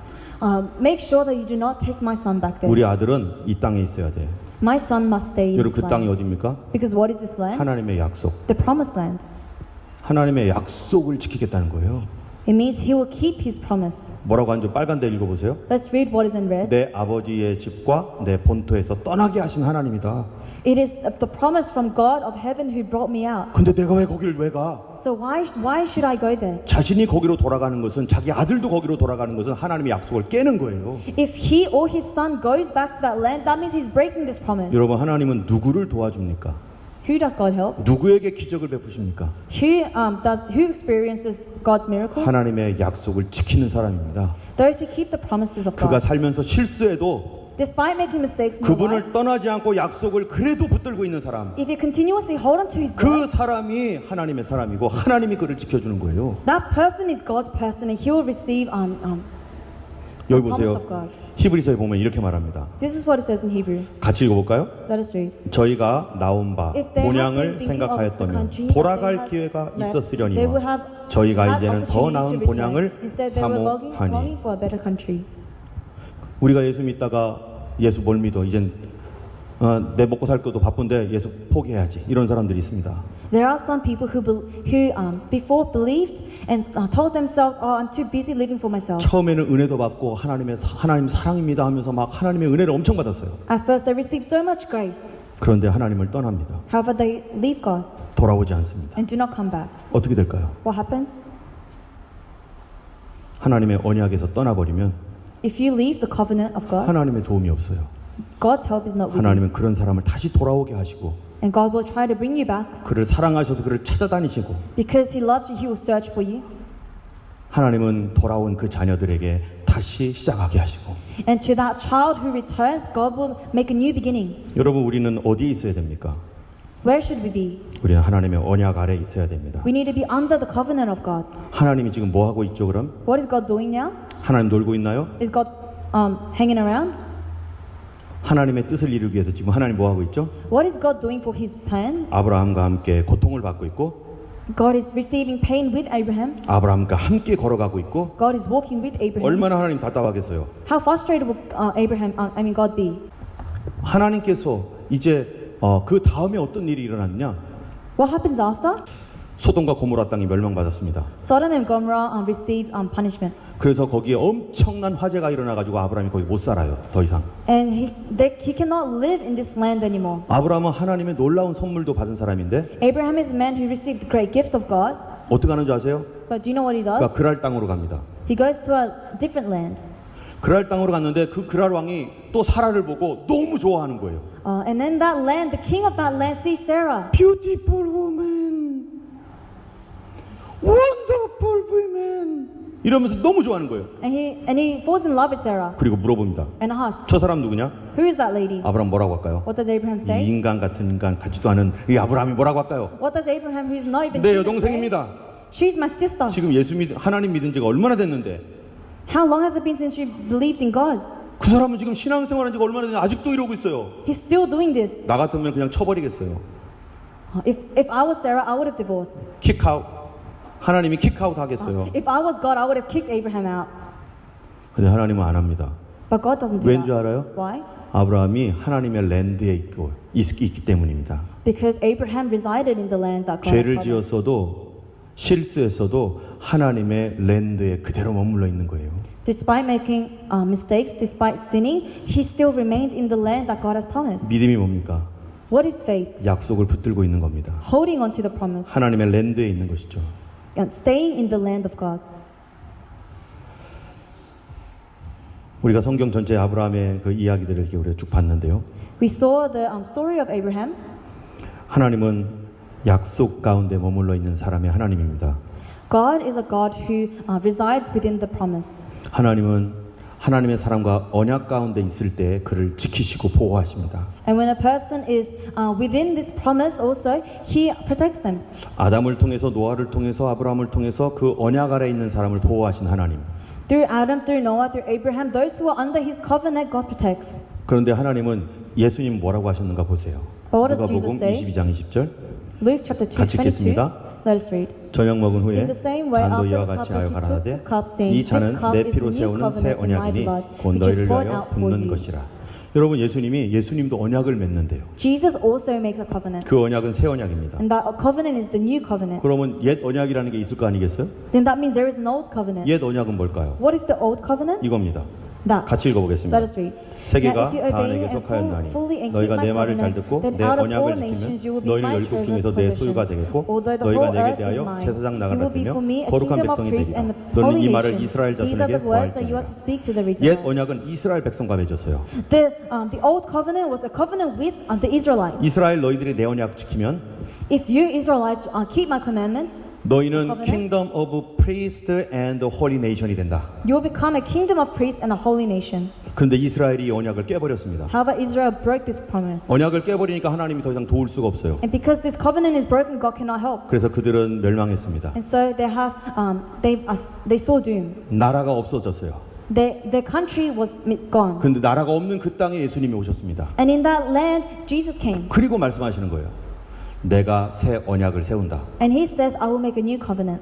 make sure that you do not take my son back there. 우리 아들은 이 땅에 있어야 돼. My son must stay in 여러분 this 그 땅이 land. 어디입니까? Because what is this land? 하나님의 약속. The promised land. 하나님의 약속을 지키겠다는 거예요. It means he will keep his promise. 뭐라고 하는지 빨간 데 읽어보세요. Let's read what is in red. 내 아버지의 집과 내 본토에서 떠나게 하신 하나님이다. It is the promise from God of heaven who brought me out. 근데 내가 왜 거기를 왜 가? So why should I go there? 자신이 거기로 돌아가는 것은 자기 아들도 거기로 돌아가는 것은 하나님의 약속을 깨는 거예요. If he or his son goes back to that land, that means he's breaking this promise. 여러분 하나님은 누구를 도와줍니까? Who does God help? 누구에게 기적을 베푸십니까? Who experiences God's miracles? 하나님의 약속을 지키는 사람입니다. Those who keep the promises of 그가 God. 살면서 실수해도 Despite making mistakes in his life, 그분을 떠나지 않고 약속을 그래도 붙들고 있는 사람, if he continuously hold on to his 그 word, 사람이 하나님의 사람이고 하나님이 그를 지켜주는 거예요. that person is God's person, and he will receive 여기 promise 보세요. of God. 히브리서에 보면 이렇게 말합니다. This is what it says in Hebrew. 같이 읽어볼까요? Let us read. 저희가 나온 바 If they had 본향을 been thinking of the 생각하였다면 country 돌아갈 that they had 기회가 left, they would 있었으려니와 have 저희가 had 이제는 더 opportunity 나은 to return. 본향을 Instead, they were longing 사모하니. for a better country. 우리가 예수 믿다가 예수 뭘 믿어? 이젠 내 먹고 살 것도 바쁜데 예수 포기해야지. 이런 사람들이 있습니다. There are some people who before believed and told themselves, "Oh, I'm too busy living for myself." 처음에는 은혜도 받고 하나님 사랑입니다 하면서 막 하나님의 은혜를 엄청 받았어요. At first, they received so much grace. 그런데 하나님을 떠납니다. However, they leave God 돌아오지 않습니다. and do not come back. 어떻게 될까요? What happens? 하나님의 언약에서 떠나버리면 If you leave the covenant of God, 하나님의 도움이 없어요. God's help is not with you. 하나님은 그런 사람을 다시 돌아오게 하시고 And God will try to bring you back. 그를 사랑하셔서 그를 찾아다니시고 Because He loves you, He will search for you. 하나님은 돌아온 그 자녀들에게 다시 시작하게 하시고 And to that child who returns, God will make a new beginning. 여러분 우리는 어디에 있어야 됩니까? Where should we be? 우리는 하나님의 언약 아래 있어야 됩니다. We need to be under the covenant of God. 하나님이 지금 뭐 하고 있죠 그럼? What is God doing now? 하나님 놀고 있나요? Is God hanging around? 하나님의 뜻을 이루기 위해서 지금 하나님 뭐 하고 있죠? What is God doing for His plan? 아브라함과 함께 고통을 받고 있고 God is receiving pain with Abraham. 아브라함과 함께 걸어가고 있고 God is walking with Abraham. 얼마나 하나님 답답하겠어요. How frustrated will God be? 하나님께서 이제 그 다음에 어떤 일이 일어났냐? What happens after? 소돔과 고모라 땅이 멸망받았습니다. Sodom and Gomorrah received punishment. 그래서 거기에 엄청난 화재가 일어나가지고 아브라함이 거기 못 살아요. 더 이상. And he cannot live in this land anymore. 아브라함은 하나님의 놀라운 선물도 받은 사람인데 Abraham is a man who received the great gift of God. 어떻게 하는 줄 아세요? But do you know what he does? 그러니까 그랄 땅으로 갑니다. He goes to a different land. 그랄 땅으로 갔는데 그 그랄 왕이 또 사라를 보고 너무 좋아하는 거예요. And then that land, the king of that land sees Sarah. Beautiful woman, wonderful woman 이러면서 너무 좋아하는 거예요. And he falls in love with Sarah. 그리고 물어봅니다. And asks, 저 사람 누구냐? who is that lady? 아브라함 뭐라고 할까요? What does Abraham 이 say? 인간 같은 인간 같지도 않은 이 아브라함이 뭐라고 할까요? What does Abraham, who's not even 내 human, 여동생입니다. say? She's my sister. 지금 하나님 믿은 지가 얼마나 됐는데 How long has it been since she believed in God? 그 사람은 지금 신앙생활한 지가 얼마나 됐는데 아직도 이러고 있어요. He's still doing this. 나 같으면 그냥 쳐버리겠어요. If I was Sarah, I would have divorced. 킥아웃. 하나님이 킥아웃 하겠어요. If I was God, I would have kicked Abraham out. 근데 하나님은 안 합니다. But God doesn't do 왠 줄 that. 알아요? Why? 아브라함이 하나님의 랜드에 있기 때문입니다. Because Abraham resided in the land that God has 죄를 promised. 지었어도 실수했어도 하나님의 랜드에 그대로 머물러 있는 거예요. Despite making mistakes, despite sinning, he still remained in the land that God has promised. 믿음이 뭡니까? What is faith? 약속을 붙들고 있는 겁니다. Holding on to the promise 하나님의 랜드에 있는 것이죠. and staying in the land of God. 우리가 성경 전체 아브라함의 그 이야기들을 이렇게 우리가 쭉 봤는데요. We saw the story of Abraham. 하나님은 약속 가운데 머물러 있는 사람의 하나님입니다. God is a God who resides within the promise. 하나님은 하나님의 사람과 언약 가운데 있을 때 그를 지키시고 보호하십니다. And when a person is within this promise also, he protects them. 아담을 통해서 노아를 통해서 아브라함을 통해서 그 언약 아래 있는 사람을 보호하신 하나님. Through Adam, through Noah, through Abraham, those who are under his covenant, God protects. 그런데 하나님은 예수님 뭐라고 하셨는가 보세요. But what does 누가복음 Jesus say? 22장 20절 Luke chapter 2, 같이 22. 읽겠습니다. Let us read. 저녁 먹은 후에 In the same way, 잔도 after 이와 the 같이 supper, 하여 he 가라사대 took the cup, saying, 이 잔은 "This cup 내 is 피로 the new 세우는 새 covenant in my 언약이니 blood, 곧 which is 너희를 poured 위하여 out for 붓는 you." 것이라. 여러분 예수님도 언약을 맺는데요. Jesus also makes a covenant. 그 언약은 새 언약입니다. And that covenant is the new covenant. 그러면 옛 언약이라는 게 있을 거 아니겠어요? Then that means there is an old covenant. 옛 언약은 뭘까요? What is the old covenant? 이겁니다. That. 같이 읽어보겠습니다. Let us read. 세계가 Now, if you 다 obey 내게 me and 속하였나니 fully and keep 너희가 my 내 말을 잘 covenant, 듣고 then 내 out of 언약을 all nations you will 지키면 be 너희는 my 열국 treasured 중에서 내 소유가 possession. 되겠고 Although the 너희가 whole 내게 earth is 대하여 mine, 제사장 you 나가라 will be 되며 for me a 거룩한 kingdom of 백성이 priests 되리라. and a 너는 holy 이 말을 nation. 이스라엘 These are 자손에게 the words that you 고할지니라. have to speak to the 옛 Israelites. 언약은 이스라엘 백성과 맺었어요. The old covenant was a covenant with the Israelites. 이스라엘 너희들이 내 언약 지키면 If you Israelites keep my commandments, 너희는 covenant? kingdom of priest and holy nation이 된다. you will become a kingdom of priests and a holy nation. 그런데 이스라엘이 이 언약을 깨버렸습니다. However, Israel broke this promise. 언약을 깨버리니까 하나님이 더 이상 도울 수가 없어요. And because this covenant is broken, God cannot help. 그래서 그들은 멸망했습니다. And so they saw doom. 나라가 없어졌어요. Their country was gone. 근데 나라가 없는 그 땅에 예수님이 오셨습니다. And in that land, Jesus came. 그리고 말씀하시는 거예요. 내가 새 언약을 세운다. And he says, I will make a new covenant.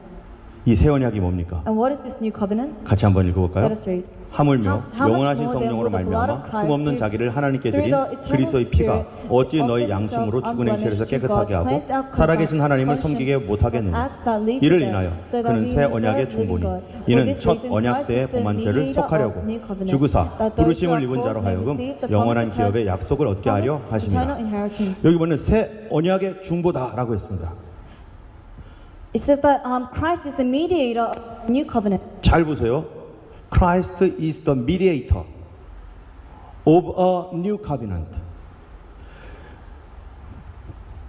이 새 언약이 뭡니까? And what is this new covenant? 같이 한번 읽어볼까요? Let us read. 하물며 How much 영원하신 more 성령으로 than will the blood of 말미암아 Christ 흠없는 through- 자기를 하나님께 through 드린 the eternal 그리스도의 피가 Spirit 어찌 너희 offered 양심으로 himself 죽은 행실에서 unblemished to 깨끗하게 God, 하고 cleansed our 살아계신 하나님을 conscience 섬기게 from 못하겠느냐. acts that lead to 이를 death, 인하여 so that 그는 we 새 may 언약의 serve living 중보니 God. For 이는 this 첫 reason, 언약 Christ 때의 is the 보만죄를 mediator 속하려고 of new covenant, 주구사 that those 부르심을 who are 입은 자로 called may 하여금 receive the 영원한 promised 기업의 약속을 얻게 하려 eternal 하십니다. inheritance. 여기 보면 새 언약의 중보다라고 했습니다. It says that Christ is the mediator of new covenant. 잘 보세요. Christ is the mediator of a new covenant.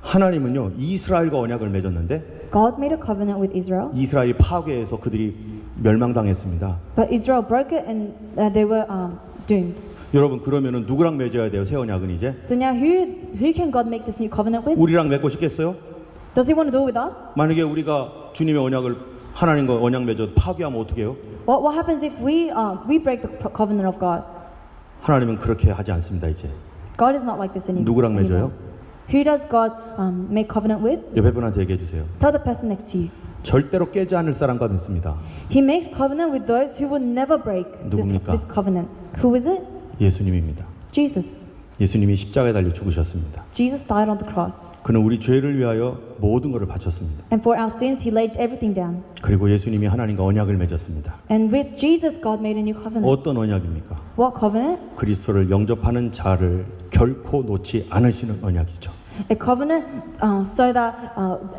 하나님은요 이스라엘과 언약을 맺었는데 God made a covenant with Israel, 이스라엘 파괴해서 그들이 멸망당했습니다. but Israel broke it and they were doomed. 여러분 그러면은 누구랑 맺어야 돼요? 새 언약은 이제 So now who can God make this new covenant with? 우리랑 맺고 싶겠어요? Does he want to do it with us? 만약에 우리가 주님의 언약을 하나님과 언약 맺어 파괴하면 어떻게 해요? What happens if we break the covenant of God? 하나님은 그렇게 하지 않습니다. 이제 God is not like this anymore. 누구랑 맺어요? Who does God make covenant with? 옆에 분한테 얘기해 주세요. Tell the person next to you. 절대로 깨지 않을 사람과 맺습니다. He makes covenant with those who will never break 누굽니까? this covenant. Who is it? 예수님입니다. Jesus. 예수님이 십자가에 달려 죽으셨습니다. Jesus died on the cross. 그는 우리 죄를 위하여 모든 것을 바쳤습니다. And for our sins, he laid everything down. 그리고 예수님이 하나님과 언약을 맺었습니다. And with Jesus, God made a new covenant. 어떤 언약입니까? What covenant? 그리스도를 영접하는 자를 결코 놓지 않으시는 언약이죠. A covenant so that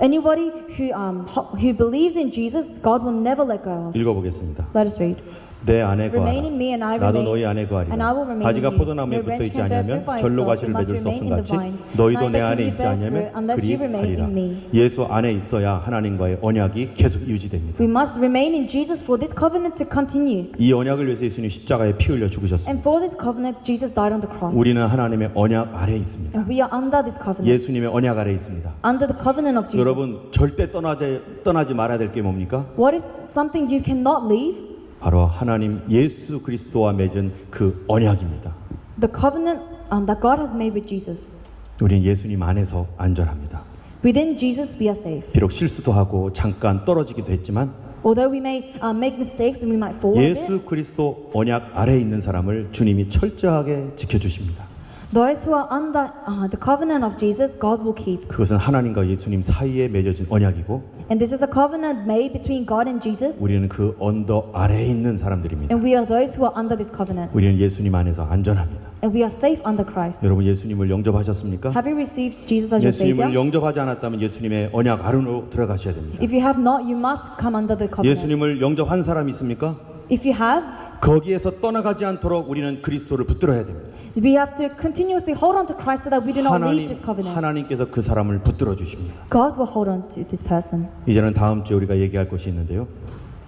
anybody who believes in Jesus, God will never let go of. 읽어보겠습니다. Let us read. 내 안에 거하라. Remain in me and I 나도 remain, 너희 안에 and I will 거하리라. remain 가지가 in you. 포도나무에 The 붙어 branch 있지 can bear 않으면 fruit by 절로 itself, 가시를 it must 맺을 수 remain 없음 in the 같이 vine. 너희도 Neither 내 can 안에 you 있지 bear 않으면 fruit unless 그리 you remain 하리라. in me. 예수 안에 있어야 하나님과의 언약이 계속 유지됩니다. We must remain in Jesus for this covenant to continue. 이 언약을 위해서 예수님 십자가에 피 흘려 죽으셨습니다. And for this covenant, Jesus died on the cross. 우리는 하나님의 언약 아래에 있습니다. And we are under this covenant. 예수님의 언약 아래에 있습니다. Under the covenant of Jesus. 여러분 절대 떠나지 말아야 될 게 뭡니까? What is something you cannot leave? 바로 하나님 예수 그리스도와 맺은 그 언약입니다. The covenant that God has made with Jesus. 우리는 예수님 안에서 안전합니다. Within Jesus, we are safe. 비록 실수도 하고 잠깐 떨어지기도 했지만 Although we may make mistakes and we might fall a bit, 예수 그리스도 언약 아래에 있는 사람을 주님이 철저하게 지켜주십니다. those who are under the covenant of Jesus, God will keep. 그것은 하나님과 예수님 사이에 맺어진 언약이고 And this is a covenant made between God and Jesus. 우리는 그 언더 아래에 있는 사람들입니다. And we are those who are under this covenant. 우리는 예수님 안에서 안전합니다. And we are safe under Christ. 여러분 예수님을 영접하셨습니까? Have you received Jesus as your 예수님을 Savior? 영접하지 않았다면 예수님의 언약 아래로 들어가셔야 됩니다. If you have not, you must come under the covenant. 예수님을 영접한 사람이 있습니까? If you have, 거기에서 떠나가지 않도록 우리는 그리스도를 붙들어야 됩니다. we have to continuously hold on to Christ so that we do not leave this covenant. 하나님께서 그 사람을 붙들어 주십니다. God will hold on to this person. 이제는 다음 주에 우리가 얘기할 것이 있는데요.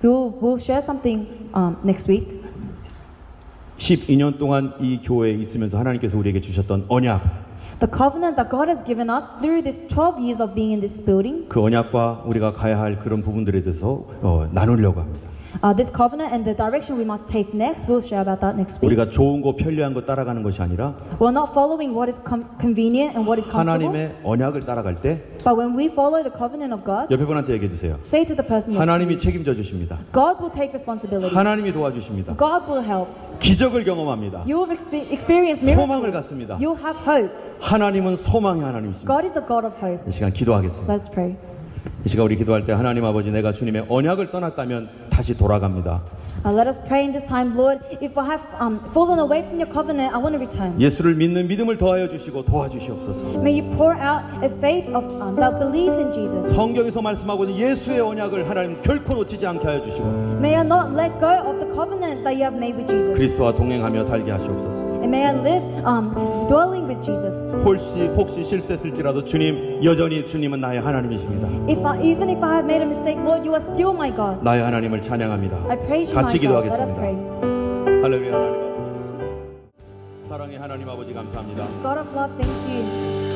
We'll share something next week. 12년 동안 이 교회에 있으면서 하나님께서 우리에게 주셨던 언약, The covenant that God has given us through this 12 years of being in this building. 그 언약과 우리가 가야 할 그런 부분들에 대해서 나누려고 합니다. this covenant and the direction we must take next. We'll share about that next week. 우리가 좋은 거 편리한 거 따라가는 것이 아니라 We're not following what is convenient and what is comfortable. 하나님의 언약을 따라갈 때 But when we follow the covenant of God, 옆에 분한테 얘기해 주세요. say to the person next to 하나님이 you, 책임져 주십니다. God will take responsibility. 하나님이 도와주십니다. God will help. 기적을 경험합니다. You will experience 소망을 miracles. 갖습니다. You'll have hope. 하나님은 소망의 하나님이십니다. God is a God of hope. 이 시간 기도하겠습니다. Let's pray. 이 시간 우리 기도할 때 하나님 아버지 내가 주님의 언약을 떠났다면 다시 돌아갑니다. Let us pray in this time, Lord. If I have fallen away from your covenant, I want to return. 예수를 믿는 믿음을 더하여 주시고 도와주시옵소서. May you pour out a faith that believes in Jesus. 성경에서 말씀하고 있는 예수의 언약을 하나님 결코 놓치지 않게 하여 주시고 May I not let go of the covenant that you have made with Jesus. 그리스도와 동행하며 살게 하시옵소서. And may I live dwelling with Jesus. 혹시 실수했을지라도 주님 여전히 주님은 나의 하나님이십니다. Even if I have made a mistake, Lord, you are still my God. 나의 하나님을 찬양합니다. I praise you, my 같이 God. Let us 기도하겠습니다. pray. 할렐루야 하나님 아버지 사랑의 하나님 아버지 감사합니다. God of love, thank you.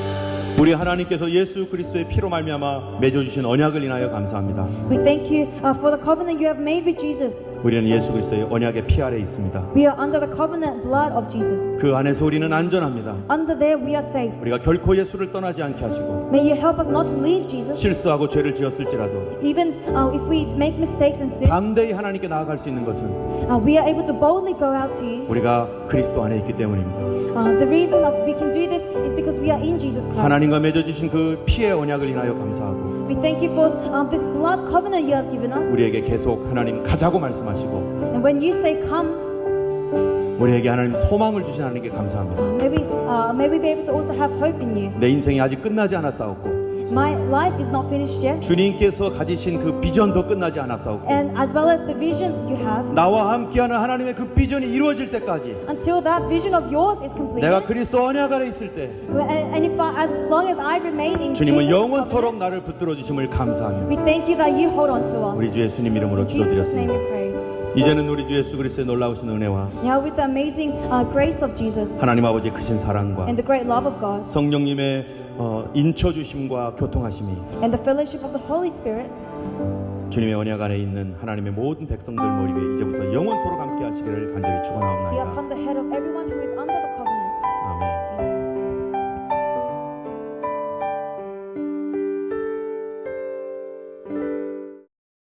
우리 하나님께서 예수 그리스도의 피로 말미암아 맺어주신 언약을 인하여 감사합니다. We thank you for the covenant you have made with Jesus. 우리는 예수 그리스도의 언약의 피 아래 있습니다. We are under the covenant blood of Jesus. 그 안에서 우리는 안전합니다. Under there we are safe. 우리가 결코 예수를 떠나지 않게 하시고 May you help us not to leave Jesus. 실수하고 죄를 지었을지라도 Even if we make mistakes and sin, 담대히 하나님께 나아갈 수 있는 것은 we are able to boldly go out to you. 우리가 그리스도 안에 있기 때문입니다. The reason that we can do this is because we are in Jesus Christ. 하나님과 맺어주신 그 피의 언약을 인하여 감사하고 We thank you for this blood covenant you have given us. 우리에게 계속 하나님 가자고 말씀하시고 And when you say come, 우리에게 하나님 소망을 주신 하나님께 감사합니다. may we be able to also have hope in you. 내 인생이 아직 끝나지 않았사옵고 My life is not finished yet. 주님께서 가지신 그 비전도 끝나지 않았사옵고 And as well as the vision you have, 나와 함께하는 하나님의 그 비전이 이루어질 때까지 until that vision of yours is completed. 내가 그리스도 언약 아래 있을 때 And as long as I remain in 주님은 Jesus' 영원토록 covenant, 나를 붙들어 주심을 감사합니다. we thank you that you hold on to us. 우리 주 예수님 이름으로 In Jesus' name 기도드렸습니다. we pray. 이제는 우리 주 예수 그리스도의 놀라우신 은혜와 Now with the amazing grace of Jesus 하나님 아버지의 크신 사랑과 and the great love of God 성령님의 인쳐 주심과 교통하심이 and the fellowship of the Holy Spirit 주님의 언약 안에 있는 하나님의 모든 백성들 모임에 이제부터 영원토록 함께 하시기를 간절히 be 축원하옵나이다. upon the head of everyone who is under the covenant.